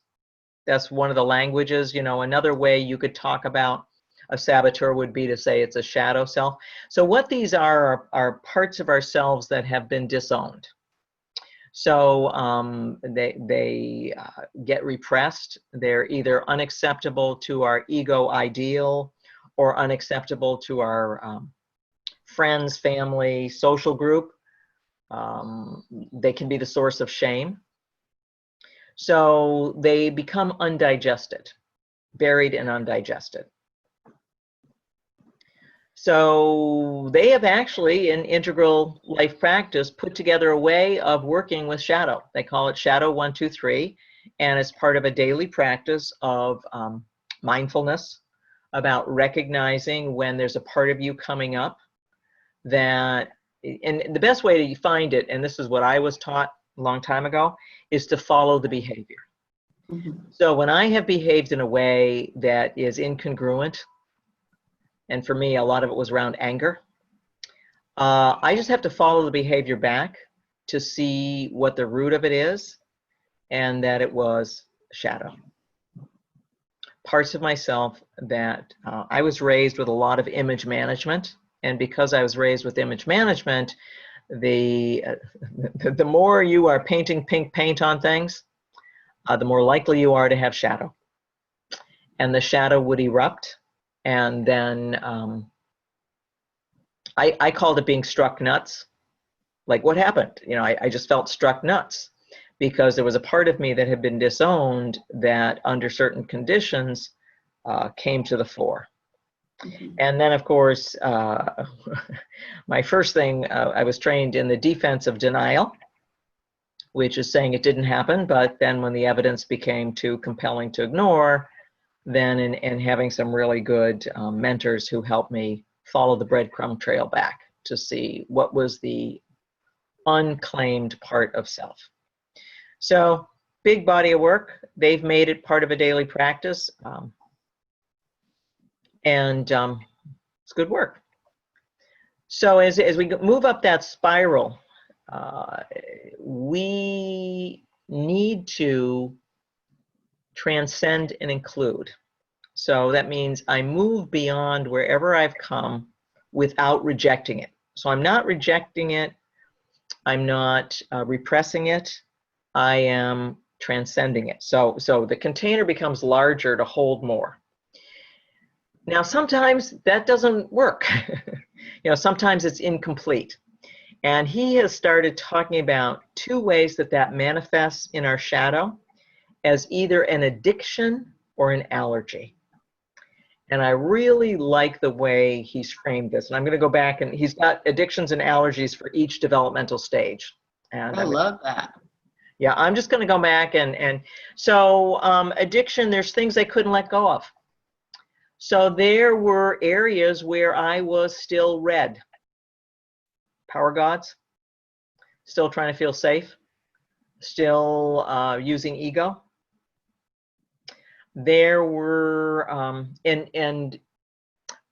That's one of the languages. You know, another way you could talk about a saboteur would be to say it's a shadow self. So what these are parts of ourselves that have been disowned. So they get repressed. They're either unacceptable to our ego ideal or unacceptable to our friends, family, social group. They can be the source of shame. So they become undigested, buried and undigested. So they have actually, in integral life practice, put together a way of working with shadow. They call it Shadow 1, 2, 3, and it's part of a daily practice of mindfulness, about recognizing when there's a part of you coming up that, and the best way to find it, and this is what I was taught a long time ago, is to follow the behavior. Mm-hmm. So when I have behaved in a way that is incongruent, and for me, a lot of it was around anger, I just have to follow the behavior back to see what the root of it is, and that it was shadow. Parts of myself that I was raised with a lot of image management, and because I was raised with image management, the more you are painting pink paint on things, the more likely you are to have shadow. And the shadow would erupt, and then I called it being struck nuts. Like, what happened? You know, I just felt struck nuts because there was a part of me that had been disowned that under certain conditions came to the fore. And then, of course, my first thing, I was trained in the defense of denial, which is saying it didn't happen. But then when the evidence became too compelling to ignore, then in having some really good mentors who helped me follow the breadcrumb trail back to see what was the unclaimed part of self. So big body of work. They've made it part of a daily practice. And it's good work. So as we move up that spiral, we need to transcend and include. So that means I move beyond wherever I've come without rejecting it. So I'm not rejecting it. I'm not repressing it. I am transcending it. So the container becomes larger to hold more. Now, sometimes that doesn't work. You know, sometimes it's incomplete. And he has started talking about two ways that manifests in our shadow as either an addiction or an allergy. And I really like the way he's framed this. And I'm going to go back, and he's got addictions and allergies for each developmental stage. And I love that. Yeah, I'm just going to go back and so addiction, there's things I couldn't let go of. So there were areas where I was still red. Power gods, still trying to feel safe, still using ego. There were, and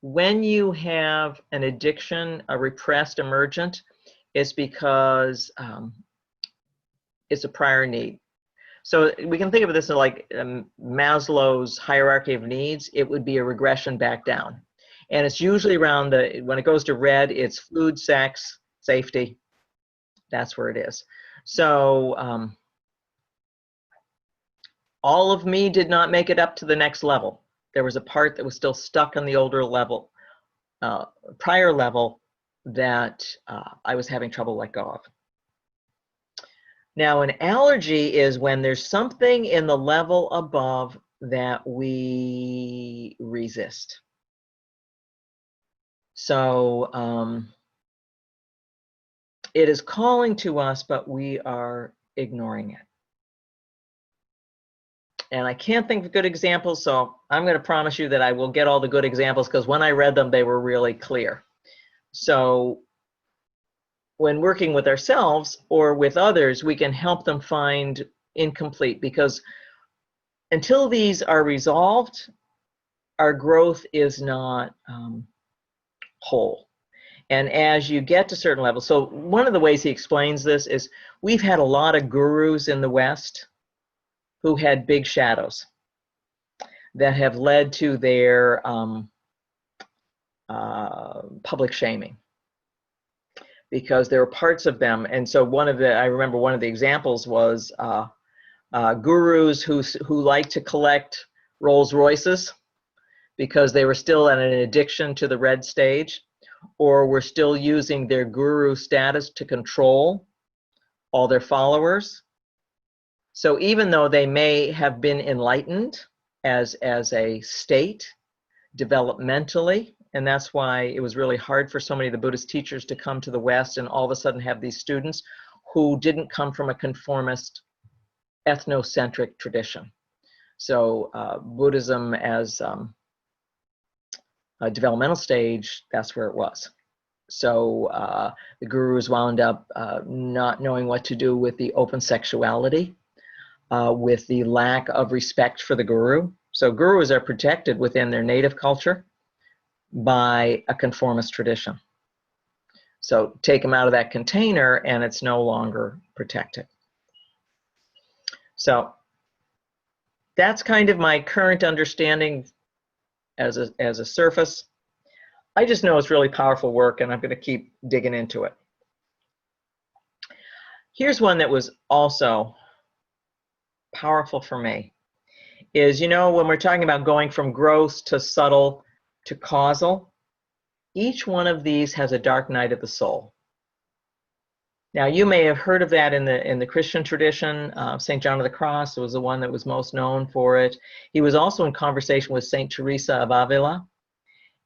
when you have an addiction, a repressed emergent, it's because it's a prior need. So we can think of this as like Maslow's hierarchy of needs. It would be a regression back down. And it's usually around when it goes to red, it's food, sex, safety. That's where it is. So all of me did not make it up to the next level. There was a part that was still stuck on the older level, prior level, that I was having trouble let go of. Now, an allergy is when there's something in the level above that we resist. So it is calling to us, but we are ignoring it. And I can't think of good examples, so I'm going to promise you that I will get all the good examples, because when I read them, they were really clear. So when working with ourselves or with others, we can help them find incomplete, because until these are resolved, our growth is not whole. And as you get to certain levels, so one of the ways he explains this is we've had a lot of gurus in the West who had big shadows that have led to their public shaming, because there were parts of them. And so I remember one of the examples was gurus who like to collect Rolls Royces because they were still at an addiction to the red stage, or were still using their guru status to control all their followers. So even though they may have been enlightened as a state developmentally, and that's why it was really hard for so many of the Buddhist teachers to come to the West and all of a sudden have these students who didn't come from a conformist, ethnocentric tradition. So Buddhism as a developmental stage, that's where it was. So the gurus wound up not knowing what to do with the open sexuality, with the lack of respect for the guru. So gurus are protected within their native culture by a conformist tradition. So take them out of that container and it's no longer protected. So that's kind of my current understanding as a surface. I just know it's really powerful work, and I'm going to keep digging into it. Here's one that was also powerful for me is, you know, when we're talking about going from gross to subtle to causal, each one of these has a dark night of the soul. Now, you may have heard of that in the Christian tradition. St. John of the Cross was the one that was most known for it. He was also in conversation with St. Teresa of Avila,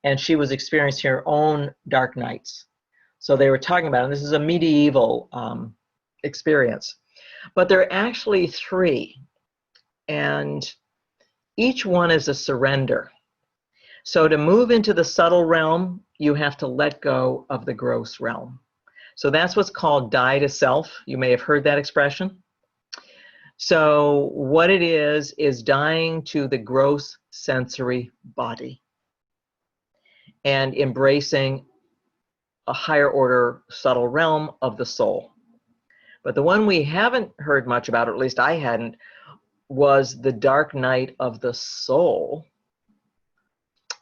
and she was experiencing her own dark nights. So they were talking about it, and this is a medieval experience. But there are actually three, and each one is a surrender. So to move into the subtle realm, you have to let go of the gross realm. So that's what's called die to self. You may have heard that expression. So what it is dying to the gross sensory body and embracing a higher order subtle realm of the soul. But the one we haven't heard much about, or at least I hadn't, was the dark night of the soul,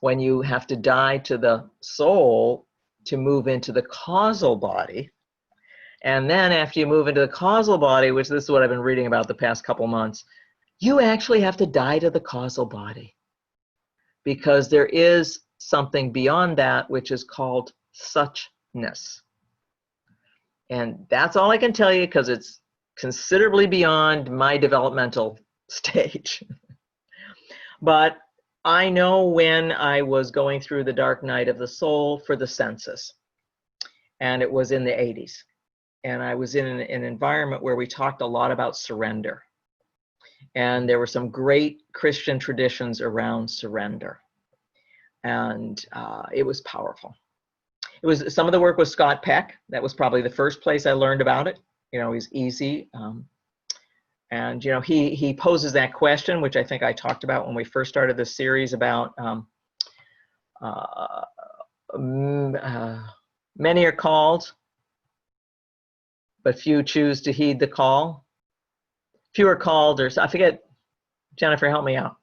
when you have to die to the soul to move into the causal body. And then after you move into the causal body, which this is what I've been reading about the past couple months, you actually have to die to the causal body, because there is something beyond that which is called suchness. And that's all I can tell you, because it's considerably beyond my developmental stage. But I know when I was going through the dark night of the soul for the census, and it was in the 80s. And I was in an environment where we talked a lot about surrender. And there were some great Christian traditions around surrender. And it was powerful. It was, some of the work was Scott Peck. That was probably the first place I learned about it. You know, he's easy. And, you know, he poses that question, which I think I talked about when we first started this series about many are called, but few choose to heed the call. Few are called, or I forget. Jennifer, help me out.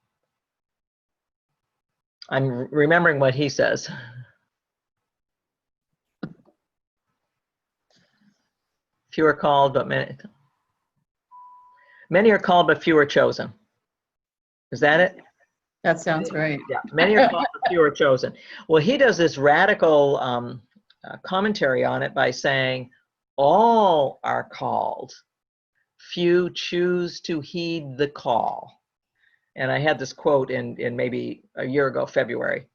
I'm remembering what he says. Few are called, but many are called, but few are chosen. Is that it? That sounds right. Yeah, many are called, but few are chosen. Well, he does this radical commentary on it by saying, all are called, few choose to heed the call. And I had this quote in maybe a year ago, February.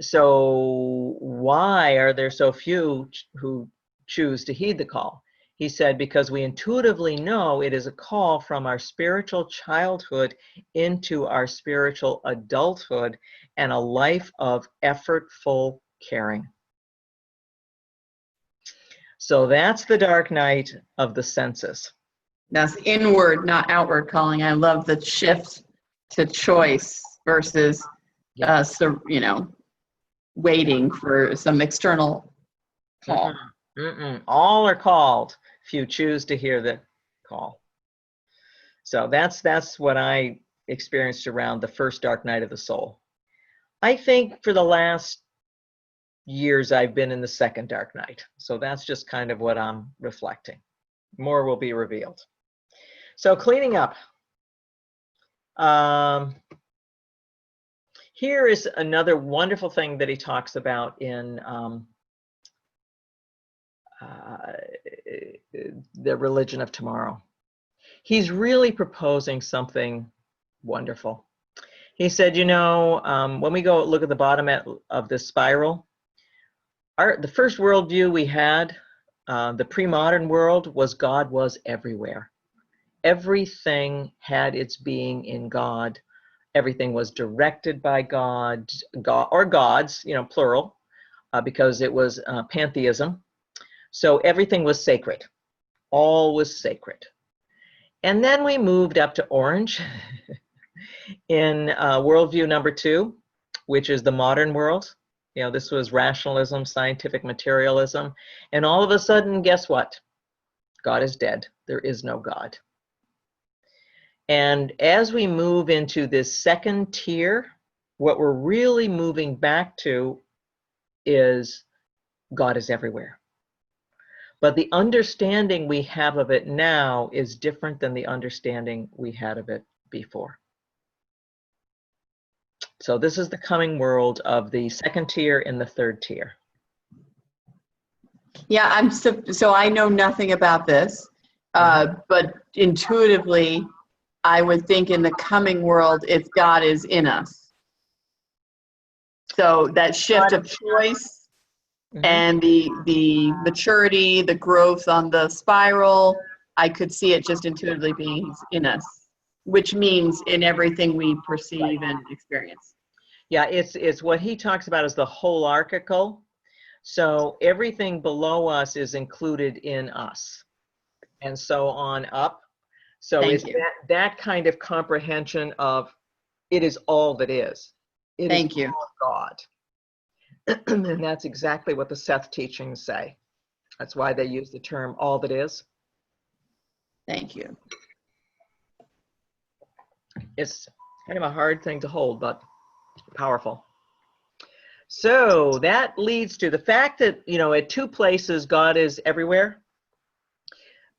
So why are there so few who choose to heed the call? He said, because we intuitively know it is a call from our spiritual childhood into our spiritual adulthood and a life of effortful caring. So that's the dark night of the census. That's inward, not outward calling. I love the shift to choice versus, so, you know, waiting for some external call. All are called, few choose to hear the call. So that's what I experienced around the first dark night of the soul. I think for the last years I've been in the second dark night. So that's just kind of what I'm reflecting. More will be revealed. So cleaning up. Here is another wonderful thing that he talks about in the Religion of Tomorrow. He's really proposing something wonderful. He said, you know, when we go look at the bottom of this spiral, the first worldview we had, the pre-modern world, was God was everywhere. Everything had its being in God. Everything was directed by God, or gods, you know, plural, because it was pantheism. So everything was sacred. All was sacred. And then we moved up to orange in worldview number 2, which is the modern world. You know, this was rationalism, scientific materialism. And all of a sudden, guess what? God is dead. There is no God. And as we move into this second tier, what we're really moving back to is God is everywhere. But the understanding we have of it now is different than the understanding we had of it before. So this is the coming world of the second tier and the third tier. Yeah, so I know nothing about this, but intuitively, I would think in the coming world, if God is in us. So that shift of choice and the maturity, the growth on the spiral, I could see it just intuitively being in us, which means in everything we perceive and experience. Yeah, it's what he talks about as the holarchical. So everything below us is included in us, and so on up. So it's that kind of comprehension of it is all that is. It is all God. And that's exactly what the Seth teachings say. That's why they use the term all that is. Thank you. It's kind of a hard thing to hold, but powerful. So that leads to the fact that, you know, at two places, God is everywhere.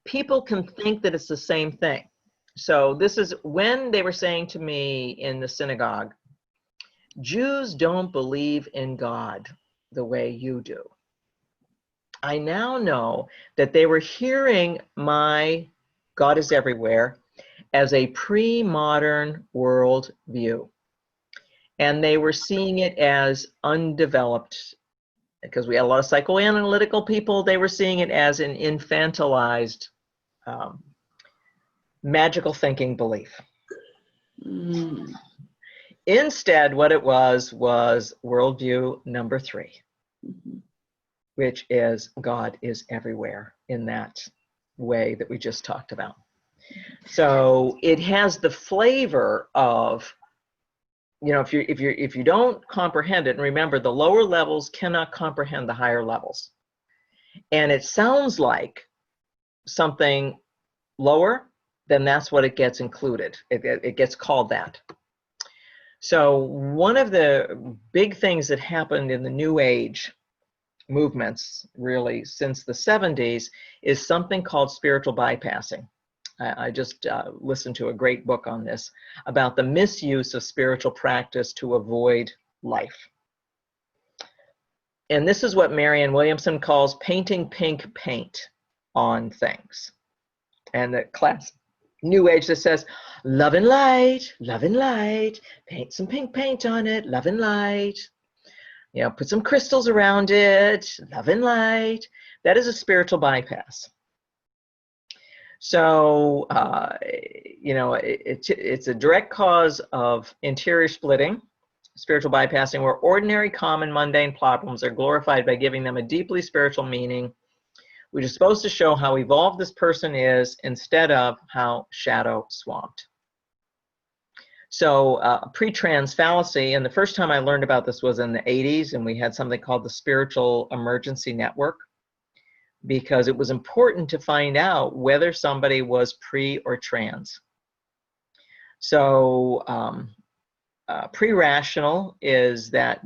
People can think that it's the same thing. So this is when they were saying to me in the synagogue, Jews don't believe in God the way you do. I now know that they were hearing my God is everywhere as a pre-modern world view. And they were seeing it as undeveloped, because we had a lot of psychoanalytical people. They were seeing it as an infantilized, magical thinking belief. Instead, what it was worldview number 3, which is God is everywhere in that way that we just talked about. So it has the flavor of, you know, if you don't comprehend it, and remember the lower levels cannot comprehend the higher levels, and it sounds like something lower, then that's what it gets included. It gets called that. So one of the big things that happened in the New Age movements, really since the 70s, is something called spiritual bypassing. I just listened to a great book on this, about the misuse of spiritual practice to avoid life. And this is what Marianne Williamson calls painting pink paint on things. And the class New Age that says, love and light, paint some pink paint on it, love and light. You know, put some crystals around it, love and light. That is a spiritual bypass. So, you know, it's a direct cause of interior splitting, spiritual bypassing, where ordinary, common, mundane problems are glorified by giving them a deeply spiritual meaning, which is supposed to show how evolved this person is instead of how shadow swamped. So pre-trans fallacy, and the first time I learned about this was in the 80s, and we had something called the Spiritual Emergency Network, because it was important to find out whether somebody was pre or trans. So pre-rational is that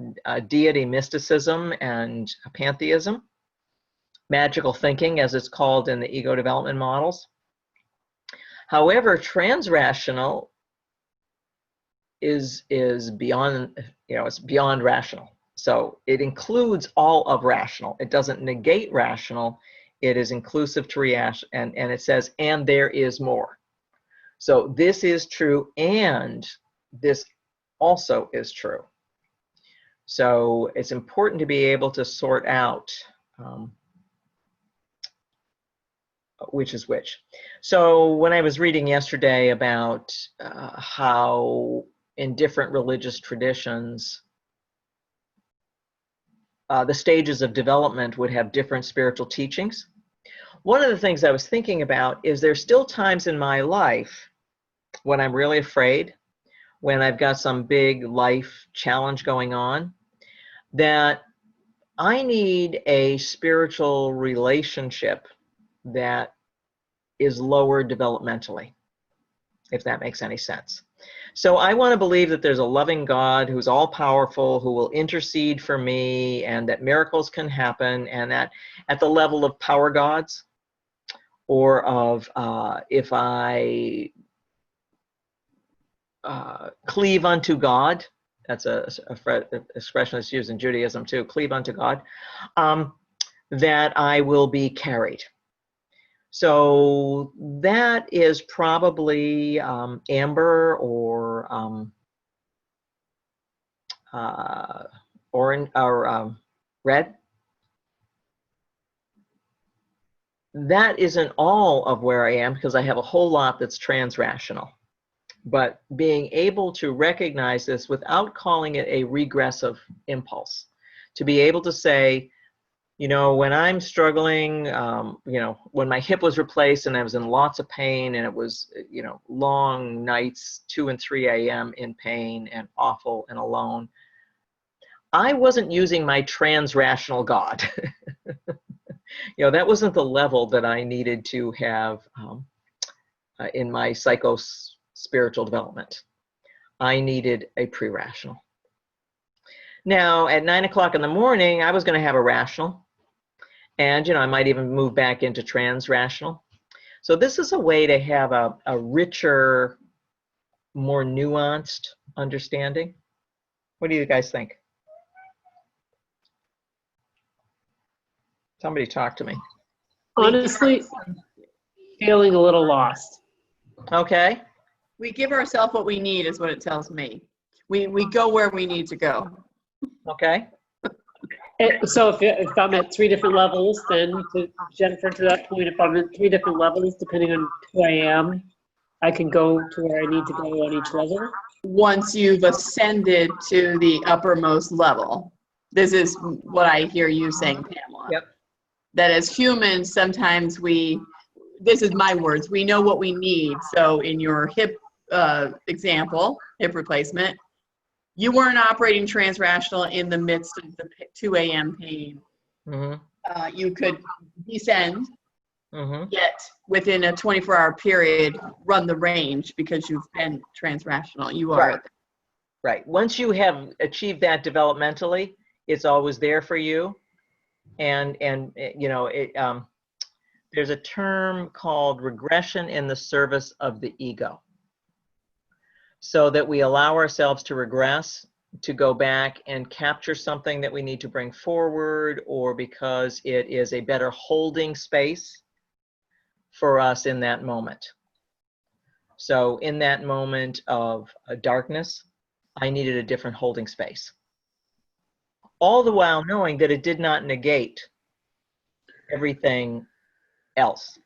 deity mysticism and pantheism, magical thinking as it's called in the ego development models. However, trans-rational is beyond, you know, it's beyond rational. So it includes all of rational. It doesn't negate rational. It is inclusive to reaction, and it says, and there is more. So this is true, and this also is true. So it's important to be able to sort out which is which. So when I was reading yesterday about how in different religious traditions, the stages of development would have different spiritual teachings. One of the things I was thinking about is there's still times in my life when I'm really afraid, when I've got some big life challenge going on, that I need a spiritual relationship that is lower developmentally, if that makes any sense. So I want to believe that there's a loving God who's all powerful, who will intercede for me, and that miracles can happen, and that at the level of power gods, or of if I cleave unto God, that's a expression that's used in Judaism too, cleave unto God, that I will be carried. So that is probably amber or orange or red. That isn't all of where I am because I have a whole lot that's transrational. But being able to recognize this without calling it a regressive impulse, to be able to say, you know, when I'm struggling, you know, when my hip was replaced and I was in lots of pain and it was, you know, long nights, 2 and 3 a.m. in pain and awful and alone, I wasn't using my transrational God. You know, that wasn't the level that I needed to have in my psycho-spiritual development. I needed a pre-rational. Now, at 9 o'clock in the morning, I was going to have a rational. And, you know, I might even move back into transrational. So this is a way to have a richer, more nuanced understanding. What do you guys think? Somebody talk to me. Honestly, feeling a little lost. Okay. We give ourselves what we need is what it tells me. We go where we need to go. Okay. So if I'm at 3 different levels, then to Jennifer, to that point, if I'm at 3 different levels, depending on who I am, I can go to where I need to go on each level. Once you've ascended to the uppermost level, this is what I hear you saying, Pamela. Yep. That as humans, sometimes this is my words, we know what we need. So in your hip example, hip replacement, you weren't operating transrational in the midst of the 2 a.m. pain. Mm-hmm. You could descend, Mm-hmm. yet within a 24-hour period, run the range because you've been transrational. You are. Right. Right. Once you have achieved that developmentally, it's always there for you. And you know, there's a term called regression in the service of the ego. So that we allow ourselves to regress, to go back and capture something that we need to bring forward, or because it is a better holding space for us in that moment. So in that moment of darkness, I needed a different holding space. All the while knowing that it did not negate everything else.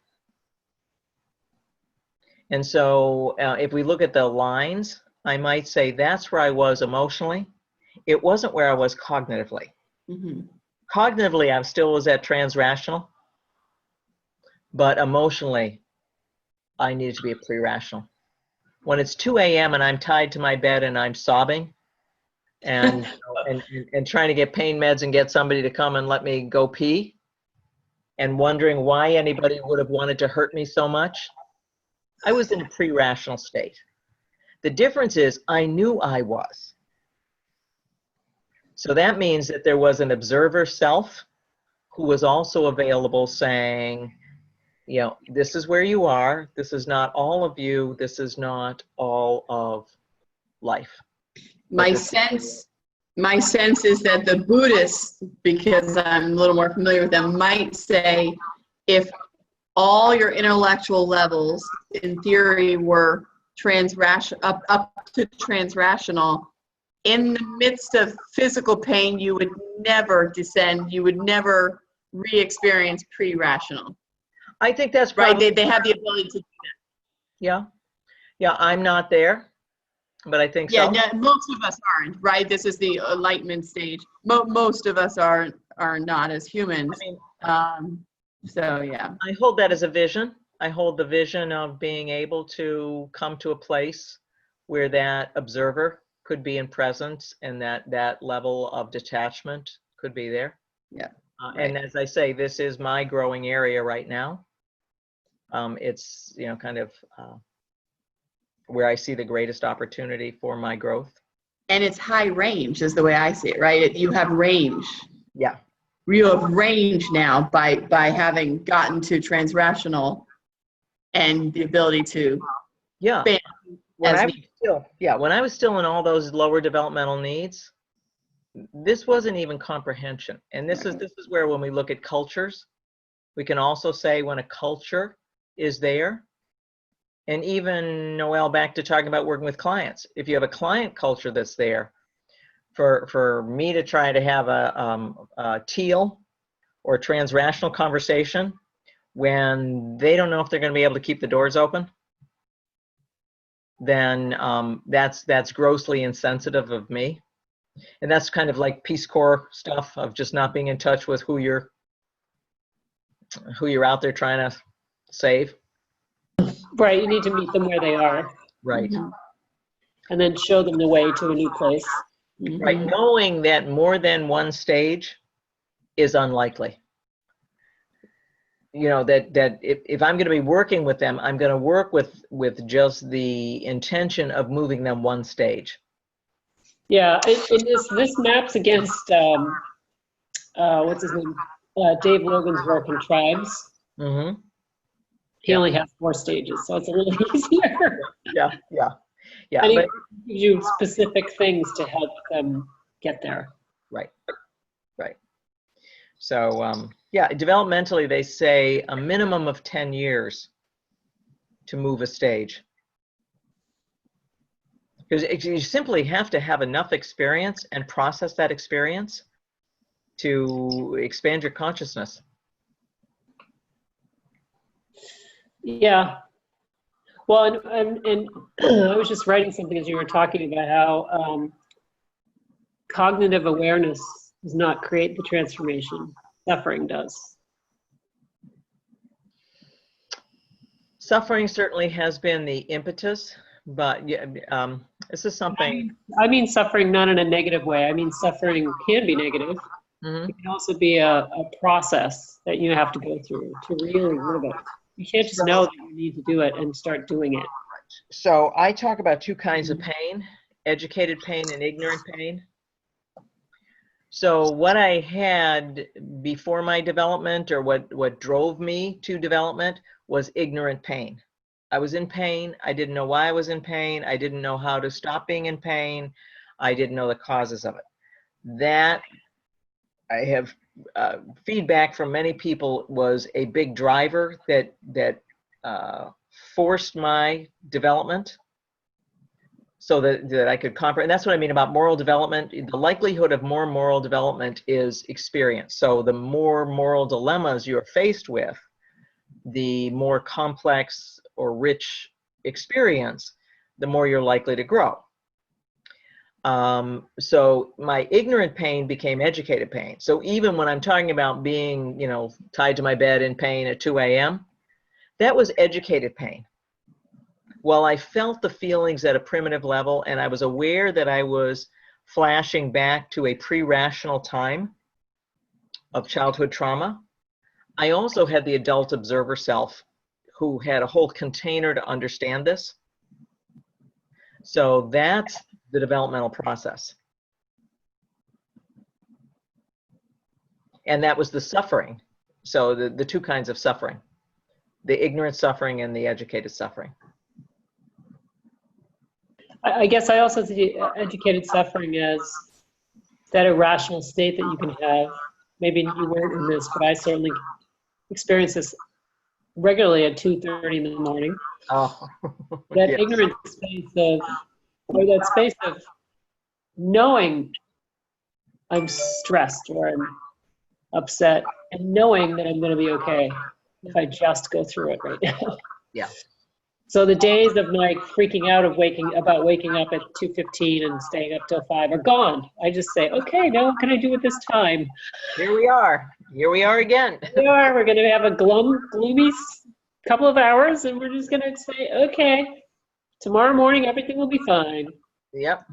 And so if we look at the lines, I might say that's where I was emotionally. It wasn't where I was cognitively. Mm-hmm. Cognitively, I still was at transrational, but emotionally, I needed to be a pre-rational. When it's 2 a.m. and I'm tied to my bed and I'm sobbing and, and trying to get pain meds and get somebody to come and let me go pee and wondering why anybody would have wanted to hurt me so much, I was in a pre-rational state. The difference is I knew I was. So that means that there was an observer self who was also available saying, you know, this is where you are. This is not all of you. This is not all of life. My sense is that the Buddhists, because I'm a little more familiar with them, might say if all your intellectual levels in theory were up to transrational, in the midst of physical pain, you would never descend, you would never re-experience pre-rational. I think that's probably, right. They have the ability to do that. Yeah. Yeah, I'm not there, but I think so. Yeah, most of us aren't, right? This is the enlightenment stage. Most of us are not as humans. I mean, so yeah. I hold that as a vision. I hold the vision of being able to come to a place where that observer could be in presence and that level of detachment could be there. Yeah. Right. And as I say, this is my growing area right now. It's, you know, kind of where I see the greatest opportunity for my growth. And it's high range is the way I see it, right? You have range. Yeah. You have range now by having gotten to transrational and the ability to Yeah. expand When as I was still, yeah, when I was still in all those lower developmental needs, this wasn't even comprehension. And this is where, when we look at cultures, we can also say when a culture is there. And even, Noelle, back to talking about working with clients, if you have a client culture that's there, for me to try to have a teal or transrational conversation when they don't know if they're going to be able to keep the doors open, then that's grossly insensitive of me. And that's kind of like Peace Corps stuff of just not being in touch with who you're out there trying to save. Right, you need to meet them where they are. Right. Mhm. And then show them the way to a new place. Right. Knowing that more than one stage is unlikely. You know, that if I'm going to be working with them, I'm going to work with just the intention of moving them one stage. Yeah, and this maps against what's his name? Dave Logan's work in Tribes. Mm-hmm. He only has 4 stages, so it's a little easier. Yeah. And he But, gives you specific things to help them get there. right. So, yeah, developmentally, they say a minimum of 10 years to move a stage. Because you simply have to have enough experience and process that experience to expand your consciousness. Yeah. Well, and I was just writing something as you were talking about how cognitive awareness does not create the transformation. Suffering does. Suffering certainly has been the impetus, but yeah, this is something. I mean suffering not in a negative way. I mean suffering can be negative. Mhm. It can also be a process that you have to go through to really live it. You can't just know that you need to do it and start doing it. So I talk about 2 kinds of pain: educated pain and ignorant pain. So what I had before my development, or what drove me to development, was ignorant pain. I was in pain. I didn't know why I was in pain. I didn't know how to stop being in pain. I didn't know the causes of it. That, I have feedback from many people, was a big driver that forced my development, so that I could comprehend. And that's what I mean about moral development. The likelihood of more moral development is experience. So the more moral dilemmas you're faced with, the more complex or rich experience, the more you're likely to grow. So my ignorant pain became educated pain. So even when I'm talking about being, tied to my bed in pain at 2 a.m., that was educated pain. Well, I felt the feelings at a primitive level, and I was aware that I was flashing back to a pre-rational time of childhood trauma. I also had the adult observer self who had a whole container to understand this. So that's the developmental process. And that was the suffering. So the 2 kinds of suffering: the ignorant suffering and the educated suffering. I guess I also see educated suffering as that irrational state that you can have. Maybe you weren't in this, but I certainly experience this regularly at 2:30 in the morning. Oh, That yes. ignorant space that space of knowing I'm stressed or I'm upset, and knowing that I'm going to be okay if I just go through it right now. Yeah. So the days of like freaking out of waking up at 2:15 and staying up till 5 are gone. I just say, okay, now what can I do at this time? Here we are again. We're going to have a gloomy couple of hours, and we're just going to say, okay, tomorrow morning everything will be fine. Yep.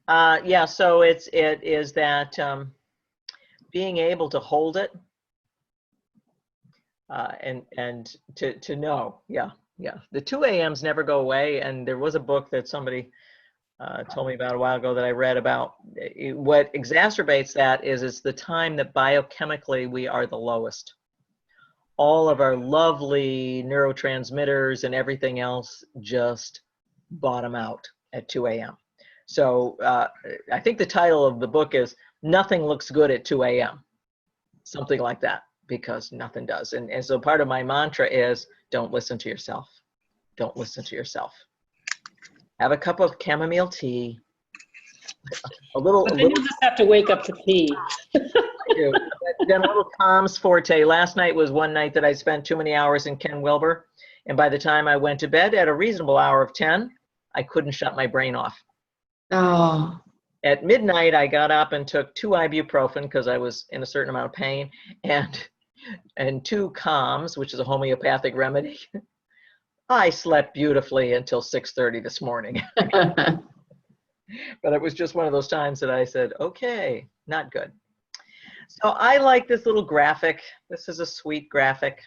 Yeah, so it is that being able to hold it and to know, yeah, Yeah, the 2 a.m.s never go away. And there was a book that somebody told me about a while ago that I read about. What exacerbates that is it's the time that biochemically we are the lowest. All of our lovely neurotransmitters and everything else just bottom out at 2 a.m. So I think the title of the book is Nothing Looks Good at 2 a.m. Something like that, because nothing does. And so part of my mantra is don't listen to yourself. Don't listen to yourself. Have a cup of chamomile tea. But then you just have to wake up to pee. I do. Then a little Tom's forte. Last night was one night that I spent too many hours in Ken Wilber. And by the time I went to bed at a reasonable hour of 10, I couldn't shut my brain off. Oh. At midnight, I got up and took 2 ibuprofen because I was in a certain amount of pain, and 2 Calms, which is a homeopathic remedy. I slept beautifully until 6:30 this morning. But it was just one of those times that I said, okay, not good. So I like this little graphic. This is a sweet graphic.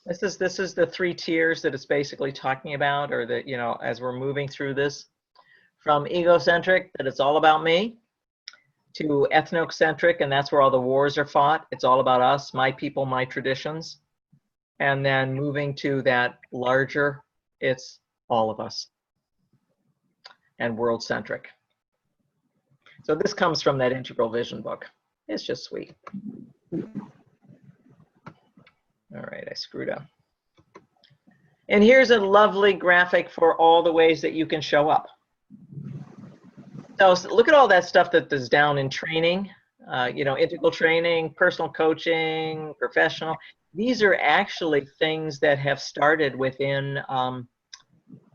This is the 3 tiers that it's basically talking about, or that, as we're moving through this, from egocentric, that it's all about me, to ethnocentric, and that's where all the wars are fought. It's all about us, my people, my traditions. And then moving to that larger, it's all of us, and world-centric. So this comes from that Integral Vision book. It's just sweet. All right, I screwed up. And here's a lovely graphic for all the ways that you can show up. So look at all that stuff that is down in training, integral training, personal coaching, professional. These are actually things that have started within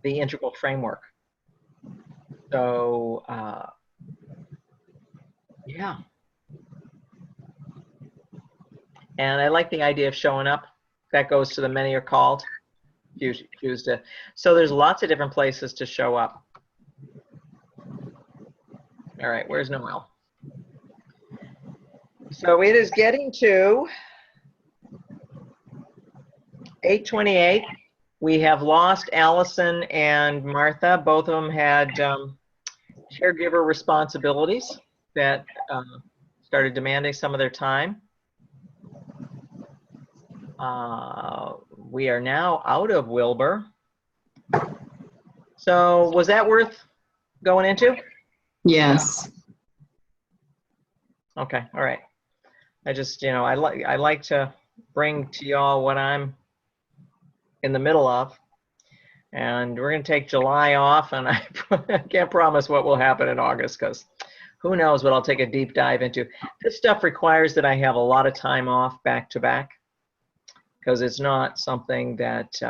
the integral framework. So, yeah. And I like the idea of showing up. That goes to the many are called. Choose to. So there's lots of different places to show up. All right, where's Noel? So it is getting to 8:28. We have lost Allison and Martha. Both of them had caregiver responsibilities that started demanding some of their time. We are now out of Wilber. So was that worth going into? Yes. Okay, all right. I just, I like to bring to y'all what I'm in the middle of. And we're going to take July off, and I can't promise what will happen in August, because who knows what I'll take a deep dive into. This stuff requires that I have a lot of time off back to back, because it's not something that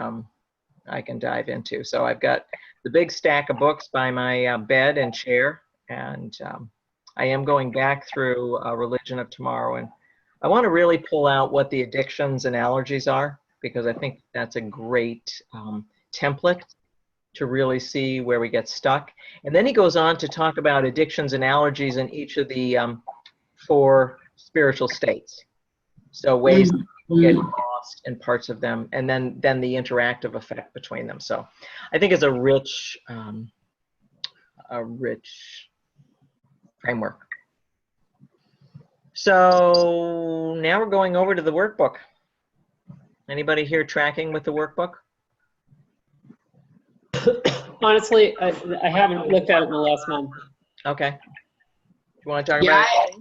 I can dive into. So I've got the big stack of books by my bed and chair, and I am going back through Religion of Tomorrow, and I want to really pull out what the addictions and allergies are, because I think that's a great template to really see where we get stuck. And then he goes on to talk about addictions and allergies in each of the 4 spiritual states. So ways that people get lost in parts of them, and then the interactive effect between them. So I think it's a rich framework. So now we're going over to the workbook. Anybody here tracking with the workbook? Honestly, I haven't looked at it in the last month. Okay. You want to talk about it?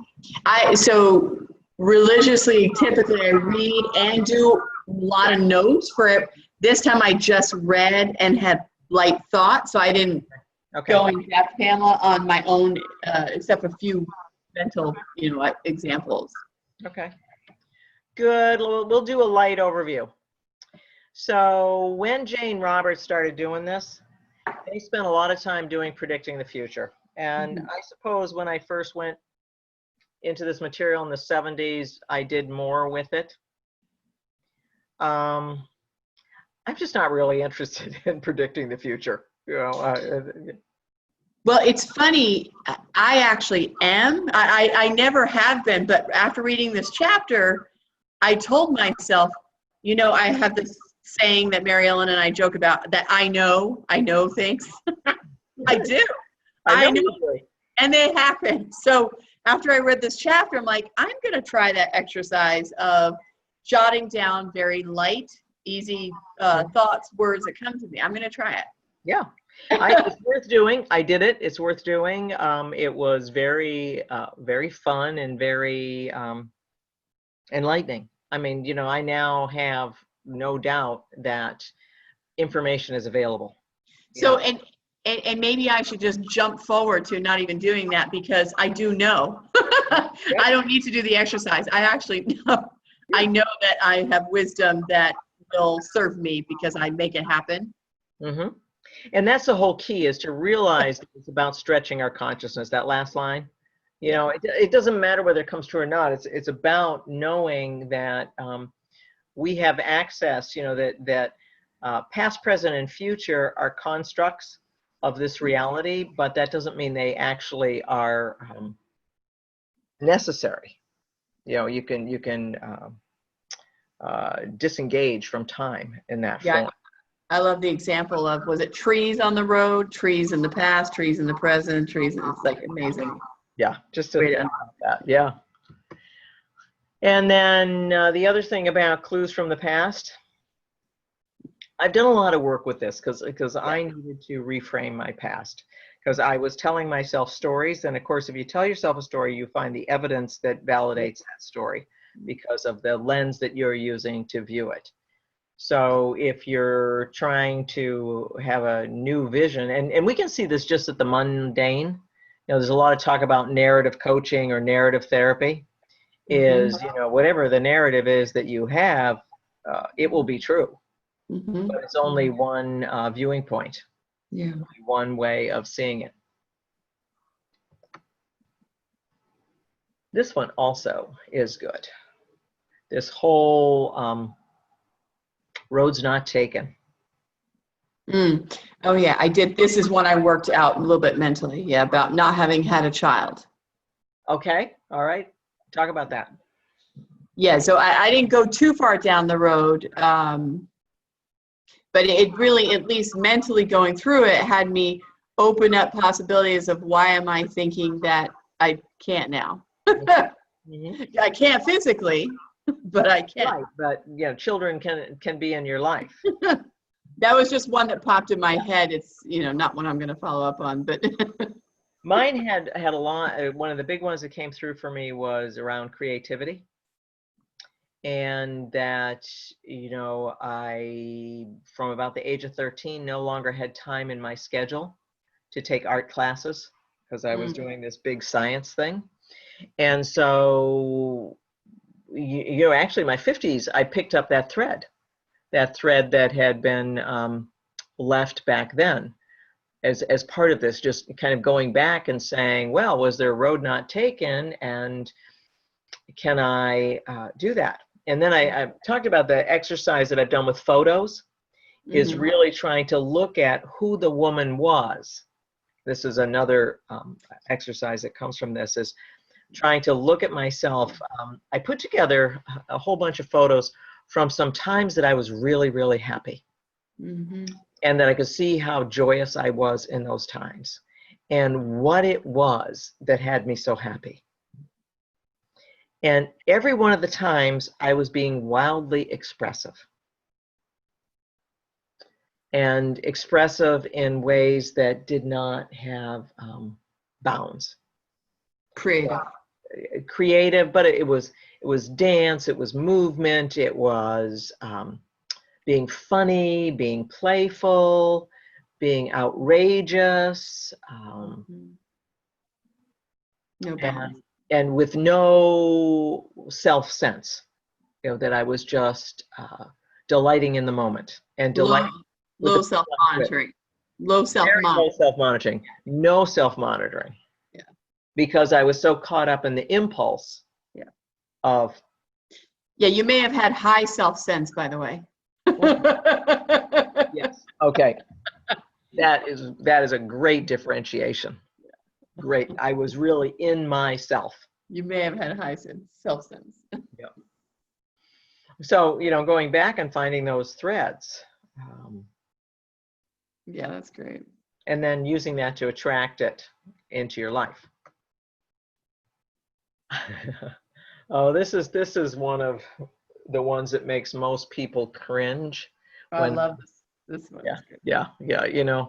I so religiously, typically I read and do a lot of notes for it. This time I just read and had light thought, so I didn't go in depth, Pamela, on my own, except a few mental, examples. Okay. Good. We'll do a light overview. So when Jane Roberts started doing this, they spent a lot of time doing predicting the future. And I suppose when I first went into this material in the 70s, I did more with it. I'm just not really interested in predicting the future. Well, it's funny. I actually am. I never have been, but after reading this chapter, I told myself, I have this saying that Mary Ellen and I joke about, that I know things. I do. I know. And they happen. So after I read this chapter, I'm like, I'm going to try that exercise of jotting down very light, easy thoughts, words that come to me. I'm going to try it. Yeah. It's worth doing. I did it. It's worth doing. It was very, very fun and very enlightening. I mean, you know, I now have no doubt that information is available. So, and maybe I should just jump forward to not even doing that, because I do know. I don't need to do the exercise. I actually know. I know that I have wisdom that will serve me because I make it happen. Mm-hmm. And that's the whole key, is to realize that it's about stretching our consciousness. That last line, you know, it doesn't matter whether it comes true or not. It's about knowing that we have access, you know, that past, present, and future are constructs of this reality, but that doesn't mean they actually are necessary. You know, you can disengage from time in that form. I love the example of, was it trees on the road, trees in the past, trees in the present, trees, it's like amazing. Yeah, just to think about that, yeah. And then the other thing about clues from the past, I've done a lot of work with this because I needed to reframe my past, because I was telling myself stories, and of course if you tell yourself a story, you find the evidence that validates that story because of the lens that you're using to view it. So if you're trying to have a new vision, and we can see this just at the mundane, you know, there's a lot of talk about narrative coaching or narrative therapy, is, you know, whatever the narrative is that you have, it will be true. But it's only one viewing point, one way of seeing it. This one also is good. This whole roads not taken. Oh yeah, I did. This is one I worked out a little bit mentally. Yeah, about not having had a child. Okay, all right. Talk about that. Yeah, so I didn't go too far down the road, but it really, at least mentally going through it, had me open up possibilities of, why am I thinking that I can't now? I can't physically, but I can. Right, but you know, children can be in your life. That was just one that popped in my head. It's, you know, not one I'm going to follow up on, but Mine had a lot. One of the big ones that came through for me was around creativity, and that, you know, I, from about the age of 13, no longer had time in my schedule to take art classes because I was doing this big science thing. And so, you know, actually in my 50s, I picked up that thread that had been left back then as part of this, just kind of going back and saying, well, was there a road not taken, and can I do that? And then I talked about the exercise that I've done with photos, is really trying to look at who the woman was. This is another exercise that comes from this, is trying to look at myself. I put together a whole bunch of photos from some times that I was really, really happy. And that I could see how joyous I was in those times and what it was that had me so happy. And every one of the times I was being wildly expressive. And expressive in ways that did not have bounds. Creative, but it was dance, it was movement, it was being funny, being playful, being outrageous, and with no self-sense, you know, that I was just delighting in the moment and delighting. Low self-monitoring. Low self-monitoring. No self-monitoring. Yeah. Because I was so caught up in the impulse of. Yeah, you may have had high self-sense, by the way. Yes. Okay. That is a great differentiation. Great. I was really in myself. You may have had high self-sense. Yeah. So, going back and finding those threads, Yeah, that's great. and then using that to attract it into your life. Oh, this is one of the ones that makes most people cringe. Oh, I when- love this one. Yeah, It's good. yeah.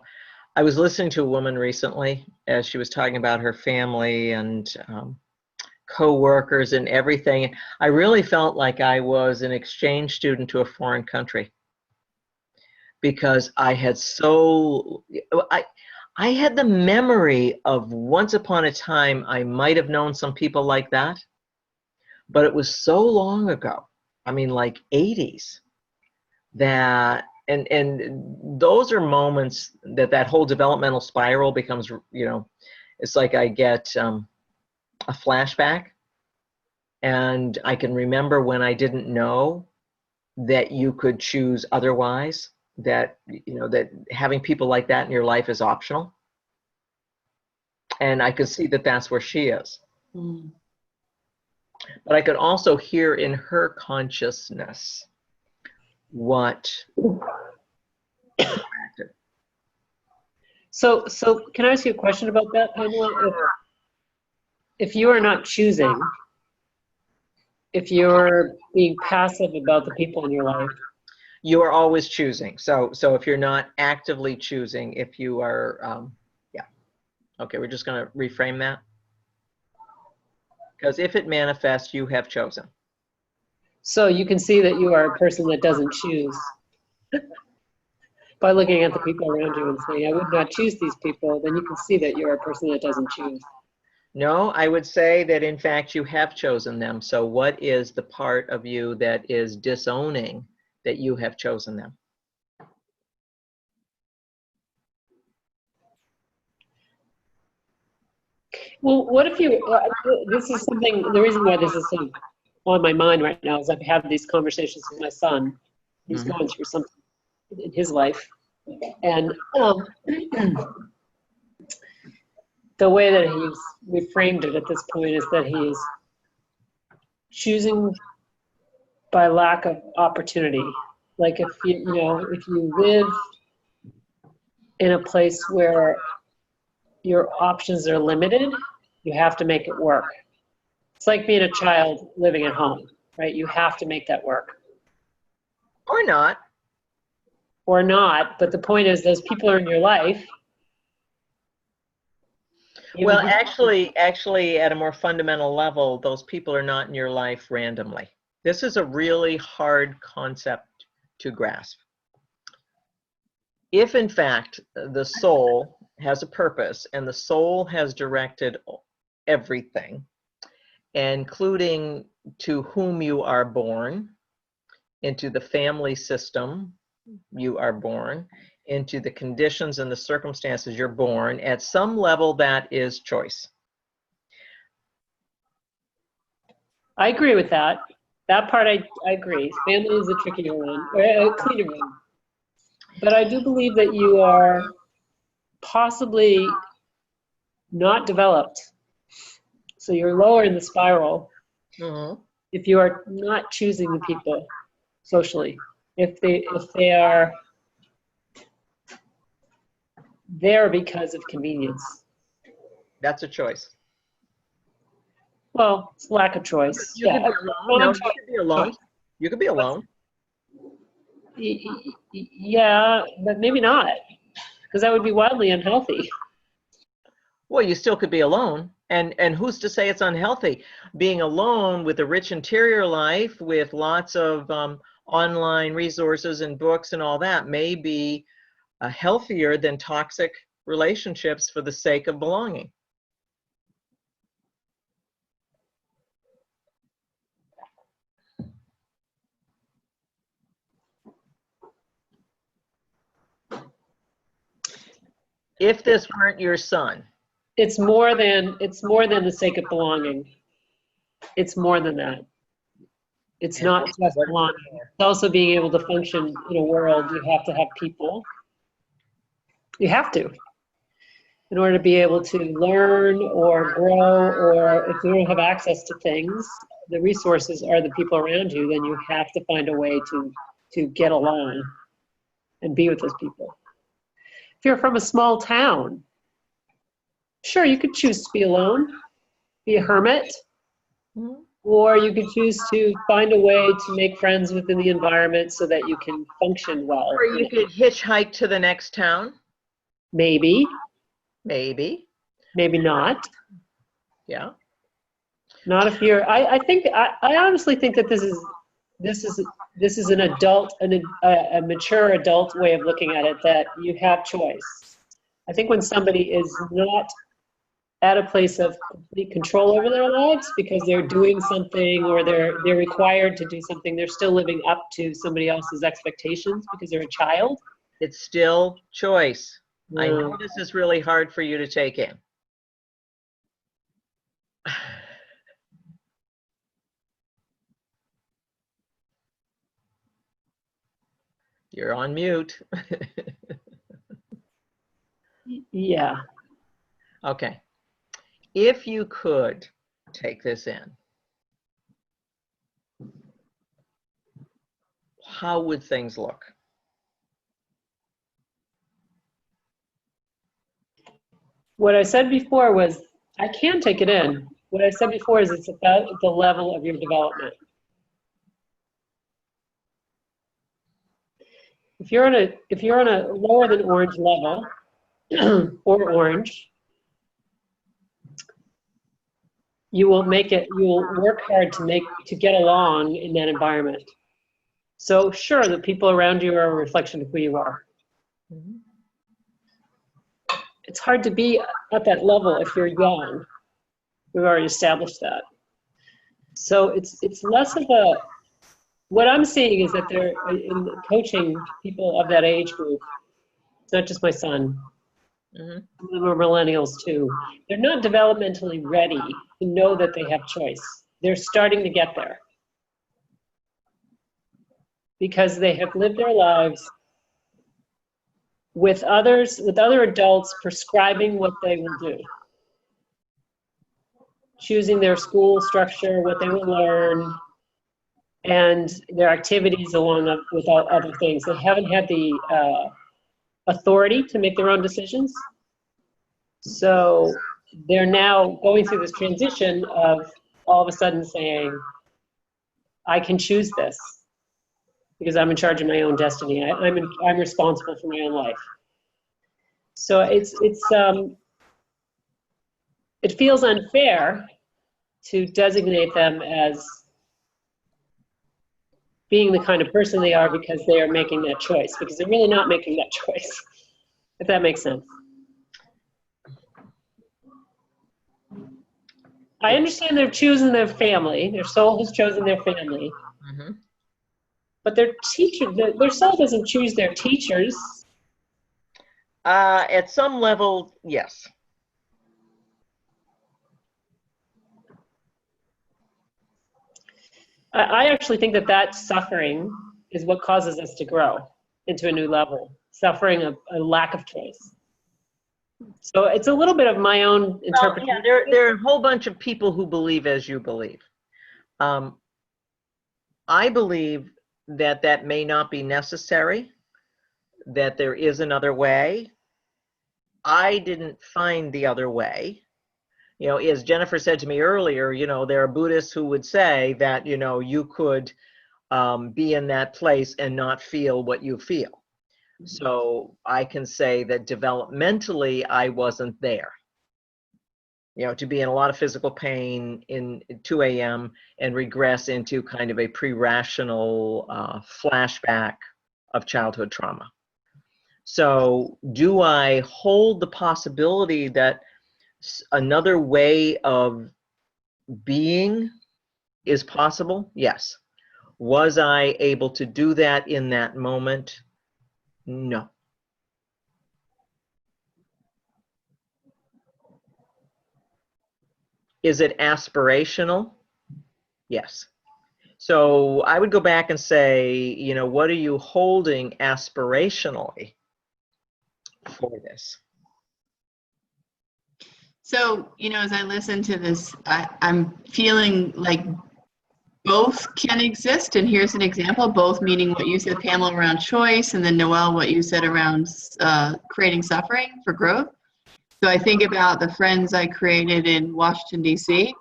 I was listening to a woman recently as she was talking about her family and co-workers and everything. I really felt like I was an exchange student to a foreign country, because I had I had the memory of once upon a time I might have known some people like that, but it was so long ago. I mean, like 80s, that and those are moments that whole developmental spiral becomes, it's like I get a flashback, and I can remember when I didn't know that you could choose otherwise, that that having people like that in your life is optional, and I could see that that's where she is. But I could also hear in her consciousness what So can I ask you a question about that, Pamela? If you are not choosing, if you're being passive about the people in your life, you are always choosing. So if you're not actively choosing, if you are, yeah. Okay, we're just going to reframe that. Because if it manifests, you have chosen. so you can see that you are a person that doesn't choose by looking at the people around you and saying, I would not choose these people, then you can see that you're a person that doesn't choose. No, I would say that in fact you have chosen them. So what is the part of you that is disowning that you have chosen them? Well, what if you, this is something, the reason why this is so on my mind right now is I've had these conversations with my son. He's going through something in his life. And the way that we framed it at this point is that he is choosing by lack of opportunity. Like if if you live in a place where your options are limited, you have to make it work. It's like being a child living at home, right? You have to make that work. Or not. Or not, but the point is those people are in your life. Well, actually, at a more fundamental level, those people are not in your life randomly. This is a really hard concept to grasp. If, in fact, the soul has a purpose and the soul has directed everything, including to whom you are born, into the family system you are born, into the conditions and the circumstances you're born, at some level that is choice. I agree with that. That part I agree. Family is a trickier one, or a cleaner one. But I do believe that you are possibly not developed. So you're lower in the spiral if you are not choosing the people socially. If they are there because of convenience. That's a choice. Well, it's lack of choice. You could be alone. No, you could be alone. You could be alone. Yeah, but maybe not, because that would be wildly unhealthy. Well, you still could be alone. And who's to say it's unhealthy? Being alone with a rich interior life, with lots of online resources and books and all that, may be healthier than toxic relationships for the sake of belonging. If this weren't your son. It's more than the sake of belonging. It's more than that. It's not just belonging. It's also being able to function in a world. You have to have people. You have to. in order to be able to learn or grow, or if you don't have access to things, the resources are the people around you, then you have to find a way to get along and be with those people. If you're from a small town, sure, you could choose to be alone, be a hermit, or you could choose to find a way to make friends within the environment so that you can function well. Or you could hitchhike to the next town. Maybe, Maybe. maybe not. Yeah. Not if you're, I honestly think that this is an adult, a mature adult way of looking at it, that you have choice. I think when somebody is not at a place of complete control over their lives because they're doing something or they're required to do something, they're still living up to somebody else's expectations because they're a child. It's still choice. I Yeah. know this is really hard for you to take in. You're on mute. Yeah. Okay. If you could take this in, how would things look? What I said before was, I can take it in. What I said before is it's about the level of your development. If you're on a lower than orange level, or orange, you will work hard to get along in that environment. So sure, the people around you are a reflection of who you are. It's hard to be at that level if you're young. We've already established that. So it's less of a, what I'm seeing is that they're in coaching people of that age group. It's not just my son. Some of them are millennials too. They're not developmentally ready to know that they have choice. They're starting to get there because they have lived their lives with other adults prescribing what they will do, choosing their school structure, what they will learn, and their activities along with other things. They haven't had the authority to make their own decisions. So they're now going through this transition of all of a sudden saying, I can choose this because I'm in charge of my own destiny. I'm responsible for my own life. So it feels unfair to designate them as being the kind of person they are because they are making that choice, because they're really not making that choice, if that makes sense. I understand they're choosing their family. Their soul has chosen their family. But their soul doesn't choose their teachers. At some level, yes. I actually think that suffering is what causes us to grow into a new level. Suffering, a lack of choice. So it's a little bit of my own interpretation. Well, yeah, there are a whole bunch of people who believe as you believe. I believe that may not be necessary, that there is another way. I didn't find the other way. You know, as Jennifer said to me earlier, you know, there are Buddhists who would say that, you know, you could be in that place and not feel what you feel. So I can say that developmentally, I wasn't there. You know, to be in a lot of physical pain in 2 a.m. and regress into kind of a pre-rational flashback of childhood trauma. So do I hold the possibility that another way of being is possible? Yes. Was I able to do that in that moment? No. Is it aspirational? Yes. So I would go back and say, you know, what are you holding aspirationally for this? So, as I listen to this, I'm feeling like both can exist. And here's an example, both meaning what you said, Pamela, around choice, and then Noelle, what you said around creating suffering for growth. So I think about the friends I created in Washington, D.C.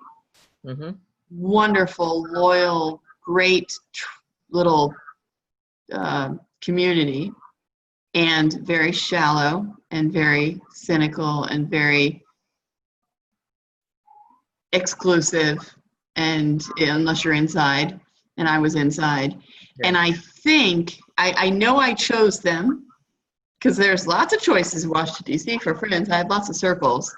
Mm-hmm. Wonderful, loyal, great little community, and very shallow and very cynical and very exclusive, and unless you're inside, and I was inside. Yeah. And I think, I know I chose them, because there's lots of choices in Washington, D.C. for friends. I had lots of circles.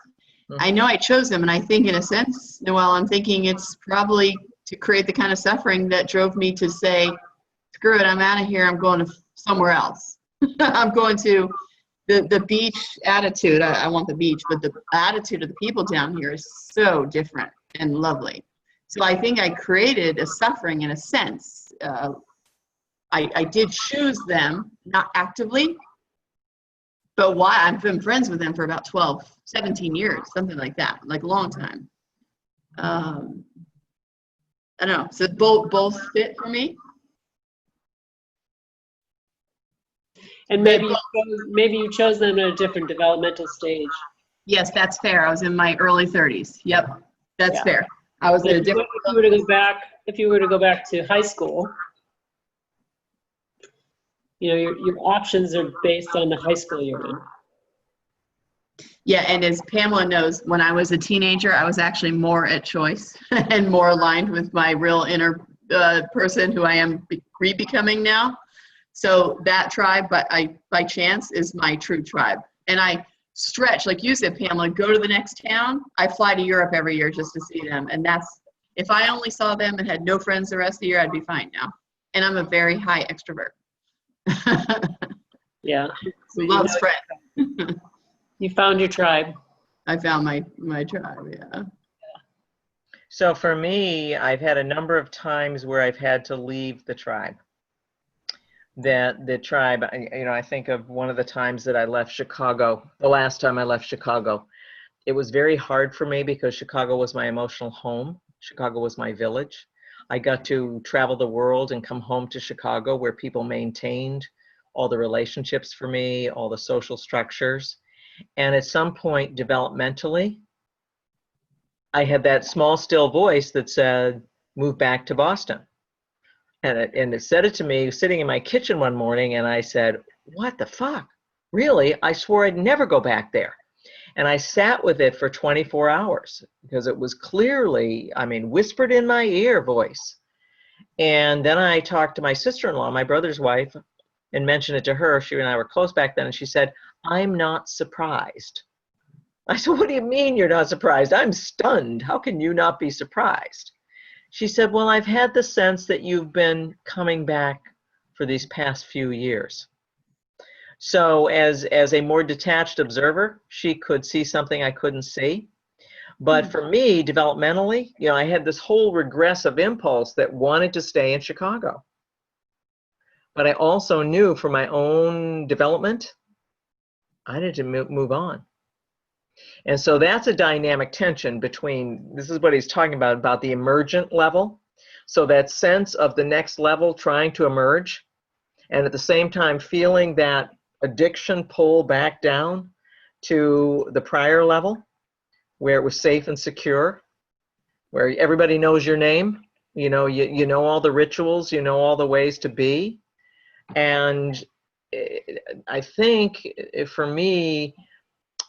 Mhm. I know I chose them, and I think in a sense, Noelle, I'm thinking it's probably to create the kind of suffering that drove me to say, screw it, I'm out of here, I'm going to somewhere else. I'm going to the beach attitude. I want the beach, but the attitude of the people down here is so different and lovely. So I think I created a suffering in a sense. I did choose them, not actively, but why? I've been friends with them for about 12, 17 years, something like that, like a long time. I don't know. So both fit for me. And maybe you chose them at a different developmental stage. Yes, that's fair. I was in my early 30s. Yep, that's Yeah. fair. I was at a different. If you were to go back to high school, your options are based on the high school you're in. Yeah, and as Pamela knows, when I was a teenager, I was actually more at choice and more aligned with my real inner person who I am re-becoming now. So that tribe, but by chance, is my true tribe. And I stretch, like you said, Pamela, go to the next town. I fly to Europe every year just to see them. And that's, if I only saw them and had no friends the rest of the year, I'd be fine now. And I'm a very high extrovert. Yeah. Who loves friends. You found your tribe. I found my tribe, yeah. So for me, I've had a number of times where I've had to leave the tribe. The tribe, I think of one of the times that I left Chicago, the last time I left Chicago. It was very hard for me because Chicago was my emotional home. Chicago was my village. I got to travel the world and come home to Chicago where people maintained all the relationships for me, all the social structures. And at some point, developmentally, I had that small, still voice that said, move back to Boston. And it said it to me sitting in my kitchen one morning, and I said, what the fuck? Really? I swore I'd never go back there. And I sat with it for 24 hours because it was clearly, whispered in my ear voice. And then I talked to my sister-in-law, my brother's wife, and mentioned it to her. She and I were close back then, and she said, I'm not surprised. I said, what do you mean you're not surprised? I'm stunned. How can you not be surprised? She said, well, I've had the sense that you've been coming back for these past few years. So as a more detached observer, she could see something I couldn't see. But for me, developmentally, I had this whole regressive impulse that wanted to stay in Chicago. But I also knew for my own development, I needed to move on. And so that's a dynamic tension between, this is what he's talking about the emergent level. So that sense of the next level trying to emerge, and at the same time feeling that addiction pull back down to the prior level where it was safe and secure, where everybody knows your name, you know all the rituals, you know all the ways to be. And I think for me,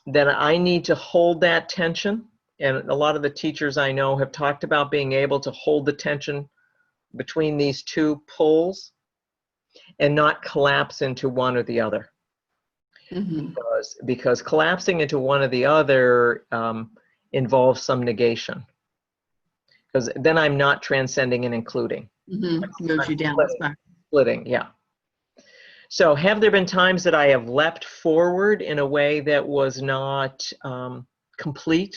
that I need to hold that tension. And a lot of the teachers I know have talked about being able to hold the tension between these two poles and not collapse into one or the other. Mm-hmm. Because collapsing into one or the other involves some negation. Because then I'm not transcending and including. Mm-hmm. Moves you down. Splitting, yeah. So have there been times that I have leapt forward in a way that was not complete?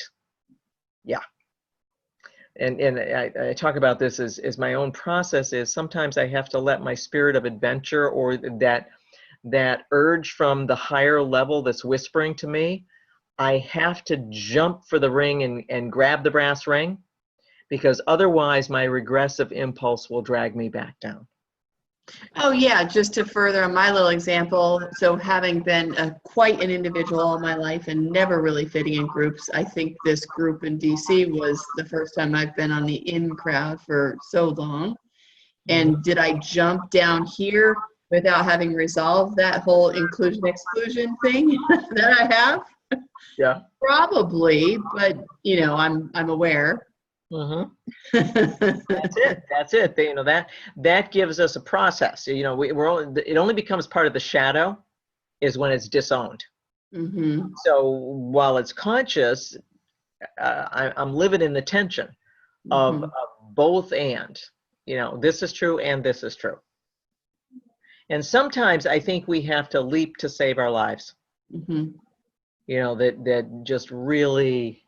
Yeah. And I talk about this as my own process is sometimes I have to let my spirit of adventure or that urge from the higher level that's whispering to me, I have to jump for the ring and grab the brass ring, because otherwise my regressive impulse will drag me back down. Oh yeah, just to further on my little example, so having been quite an individual all my life and never really fitting in groups, I think this group in DC was the first time I've been on the in crowd for so long. And did I jump down here without having resolved that whole inclusion exclusion thing that I have? Yeah. Probably, but you know, I'm aware. Mm-hmm. That's it. You know, that gives us a process. You know, it only becomes part of the shadow is when it's disowned. Mm-hmm. So while it's conscious, I'm living in the tension of both and. You know, this is true and this is true. And sometimes I think we have to leap to save our lives. Mm-hmm. You know, that just really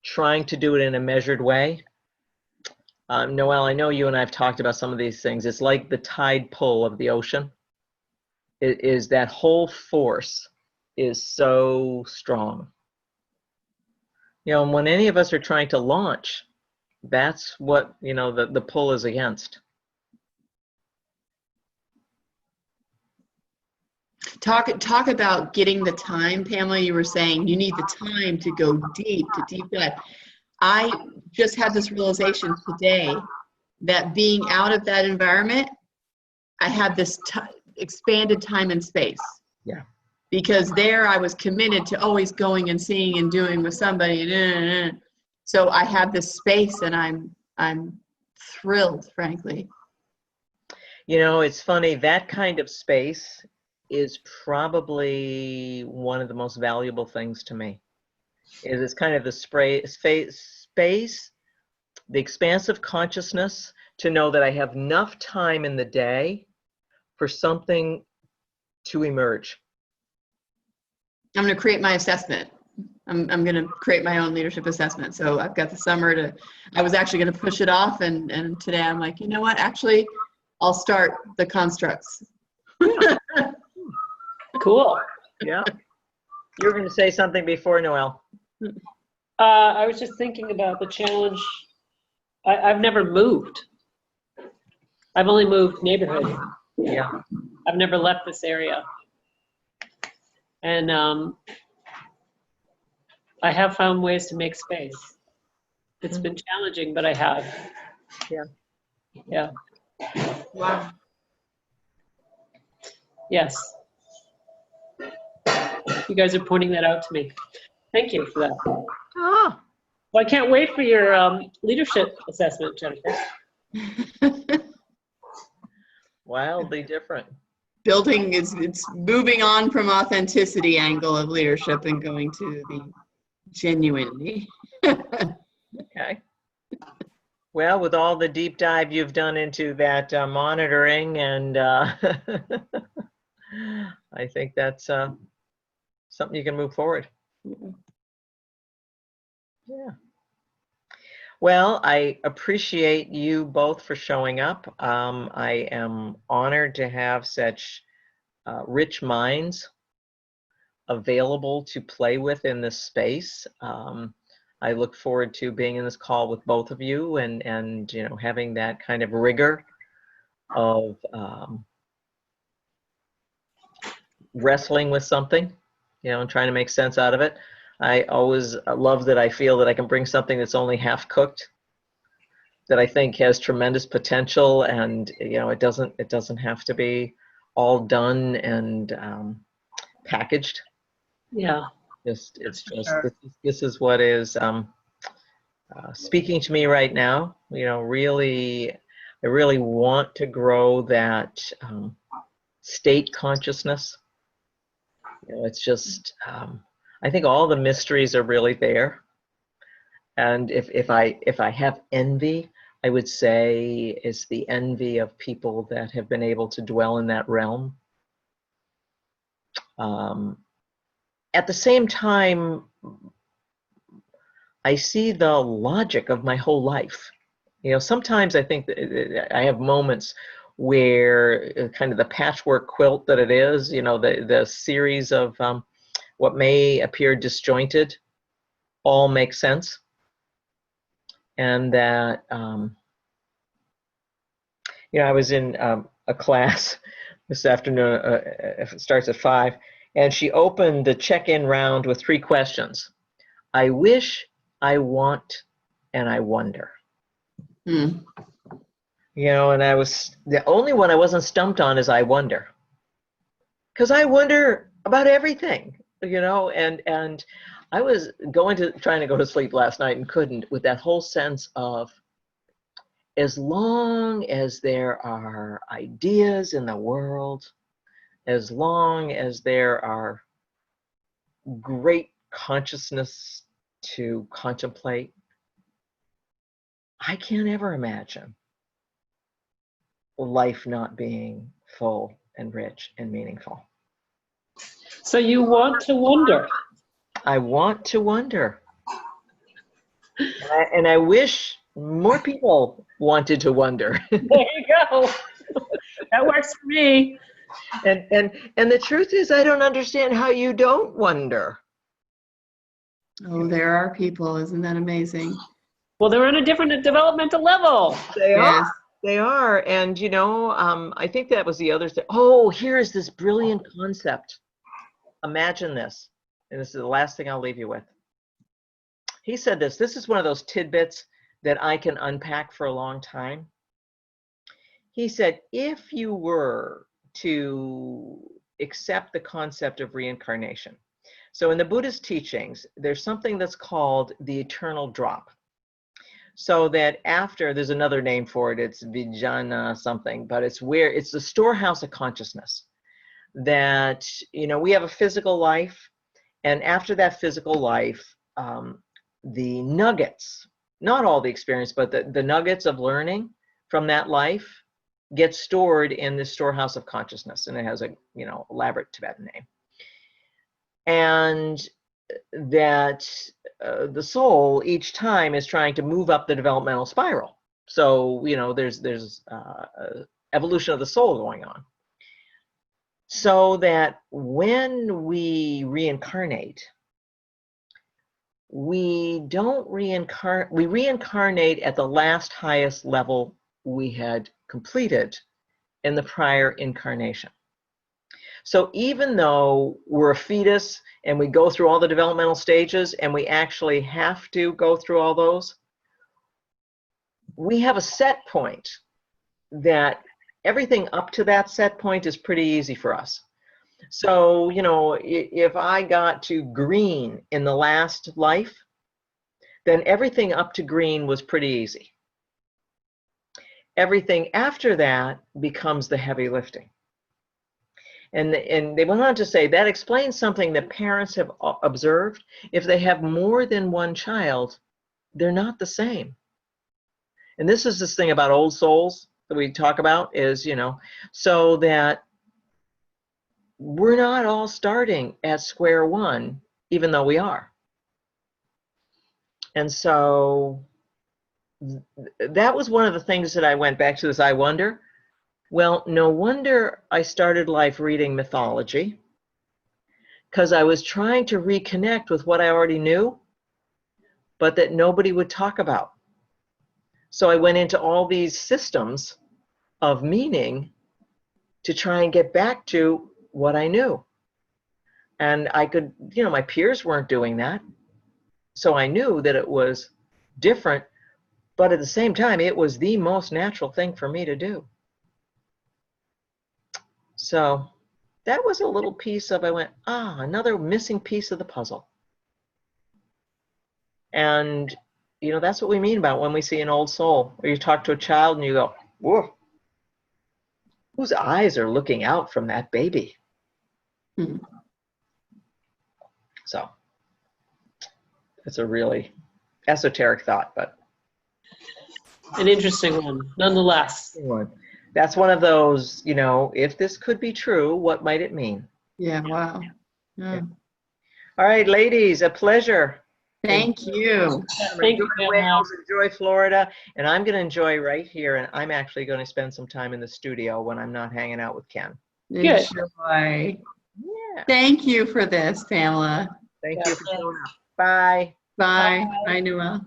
trying to do it in a measured way. Noelle, I know you and I have talked about some of these things. It's like the tide pull of the ocean. It is that whole force is so strong. You know, and when any of us are trying to launch, that's what, you know, the pull is against. Talk about getting the time, Pamela. You were saying you need the time to go deep, to deep dive. I just had this realization today that being out of that environment, I had this expanded time and space. Yeah. Because there I was committed to always going and seeing and doing with somebody. So I have this space, and I'm thrilled, frankly. You know, it's funny, that kind of space is probably one of the most valuable things to me. It's kind of the space, the expansive consciousness to know that I have enough time in the day for something to emerge. I'm going to create my assessment. I'm going to create my own leadership assessment. So I've got the summer I was actually going to push it off. And today I'm like, you know what? Actually, I'll start the constructs. Cool. Yeah. You were going to say something before, Noelle. I was just thinking about the challenge. I've never moved. I've only moved neighborhood. Yeah. I've never left this area. And I have found ways to make space. It's been challenging, but I have. Yeah. Yeah. Wow. Yes. You guys are pointing that out to me. Thank you for that. Ah. Well, I can't wait for your leadership assessment, Jennifer. Wildly different. Building it's moving on from authenticity angle of leadership and going to the genuinely. Okay. Well, with all the deep dive you've done into that monitoring, and I think that's something you can move forward. Yeah. Well, I appreciate you both for showing up. I am honored to have such rich minds available to play with in this space. I look forward to being in this call with both of you and you know, having that kind of rigor of wrestling with something, you know, and trying to make sense out of it. I always love that I feel that I can bring something that's only half cooked, that I think has tremendous potential, and you know, it doesn't have to be all done and packaged. Yeah. It's just Sure. this is what is speaking to me right now. You know, I really want to grow that state consciousness. You know, it's just I think all the mysteries are really there. And if I have envy, I would say it's the envy of people that have been able to dwell in that realm. At the same time, I see the logic of my whole life. You know, sometimes I think that I have moments where kind of the patchwork quilt that it is, you know, the series of what may appear disjointed all makes sense. And that, I was in a class this afternoon, it starts at 5, and she opened the check-in round with 3 questions. I wish, I want, and I wonder. Hmm. And the only one I wasn't stumped on is I wonder. Because I wonder about everything, and I was trying to go to sleep last night and couldn't, with that whole sense of, as long as there are ideas in the world, as long as there are great consciousness to contemplate, I can't ever imagine life not being full and rich and meaningful. So you want to wonder. I want to wonder. And I wish more people wanted to wonder. There you go. That works for me. And the truth is, I don't understand how you don't wonder. Oh, there are people. Isn't that amazing? Well, they're on a different developmental level. They Yes. are. They are. And, I think that was the other thing. Oh, here's this brilliant concept. Imagine this. And this is the last thing I'll leave you with. He said this. This is one of those tidbits that I can unpack for a long time. He said, if you were to accept the concept of reincarnation. So in the Buddhist teachings, there's something that's called the eternal drop. So that after, there's another name for it, it's vijnana something, but it's the storehouse of consciousness. That, we have a physical life, and after that physical life, the nuggets, not all the experience, but the nuggets of learning from that life get stored in this storehouse of consciousness, and it has a elaborate Tibetan name. And that the soul each time is trying to move up the developmental spiral. So there's evolution of the soul going on. So that when we reincarnate, we reincarnate at the last highest level we had completed in the prior incarnation. So even though we're a fetus and we go through all the developmental stages and we actually have to go through all those, we have a set point that everything up to that set point is pretty easy for us. So, if I got to green in the last life, then everything up to green was pretty easy. Everything after that becomes the heavy lifting. And they went on to say that explains something that parents have observed. If they have more than one child, they're not the same. And this is this thing about old souls that we talk about is, so that we're not all starting at square one, even though we are. And so that was one of the things that I went back to, this I wonder. Well, no wonder I started life reading mythology, because I was trying to reconnect with what I already knew, but that nobody would talk about. So I went into all these systems of meaning to try and get back to what I knew. And I could, my peers weren't doing that. So I knew that it was different, but at the same time, it was the most natural thing for me to do. So that was a little piece of, I went, another missing piece of the puzzle. And, that's what we mean about when we see an old soul, or you talk to a child and you go, whoa, whose eyes are looking out from that baby? Hmm. So it's a really esoteric thought, but An interesting one, nonetheless. that's one of those, if this could be true, what might it mean? Yeah, wow. Yeah. All right, ladies, a pleasure. Thank you. Thank you, Enjoy Wales, enjoy Florida, and I'm going to enjoy right here, and I'm actually going to spend some time in the studio when I'm not hanging out with Ken. Good. Enjoy. Yeah. Thank you for this, Pamela. Thank you for showing up. Bye. Bye. Bye, Noel.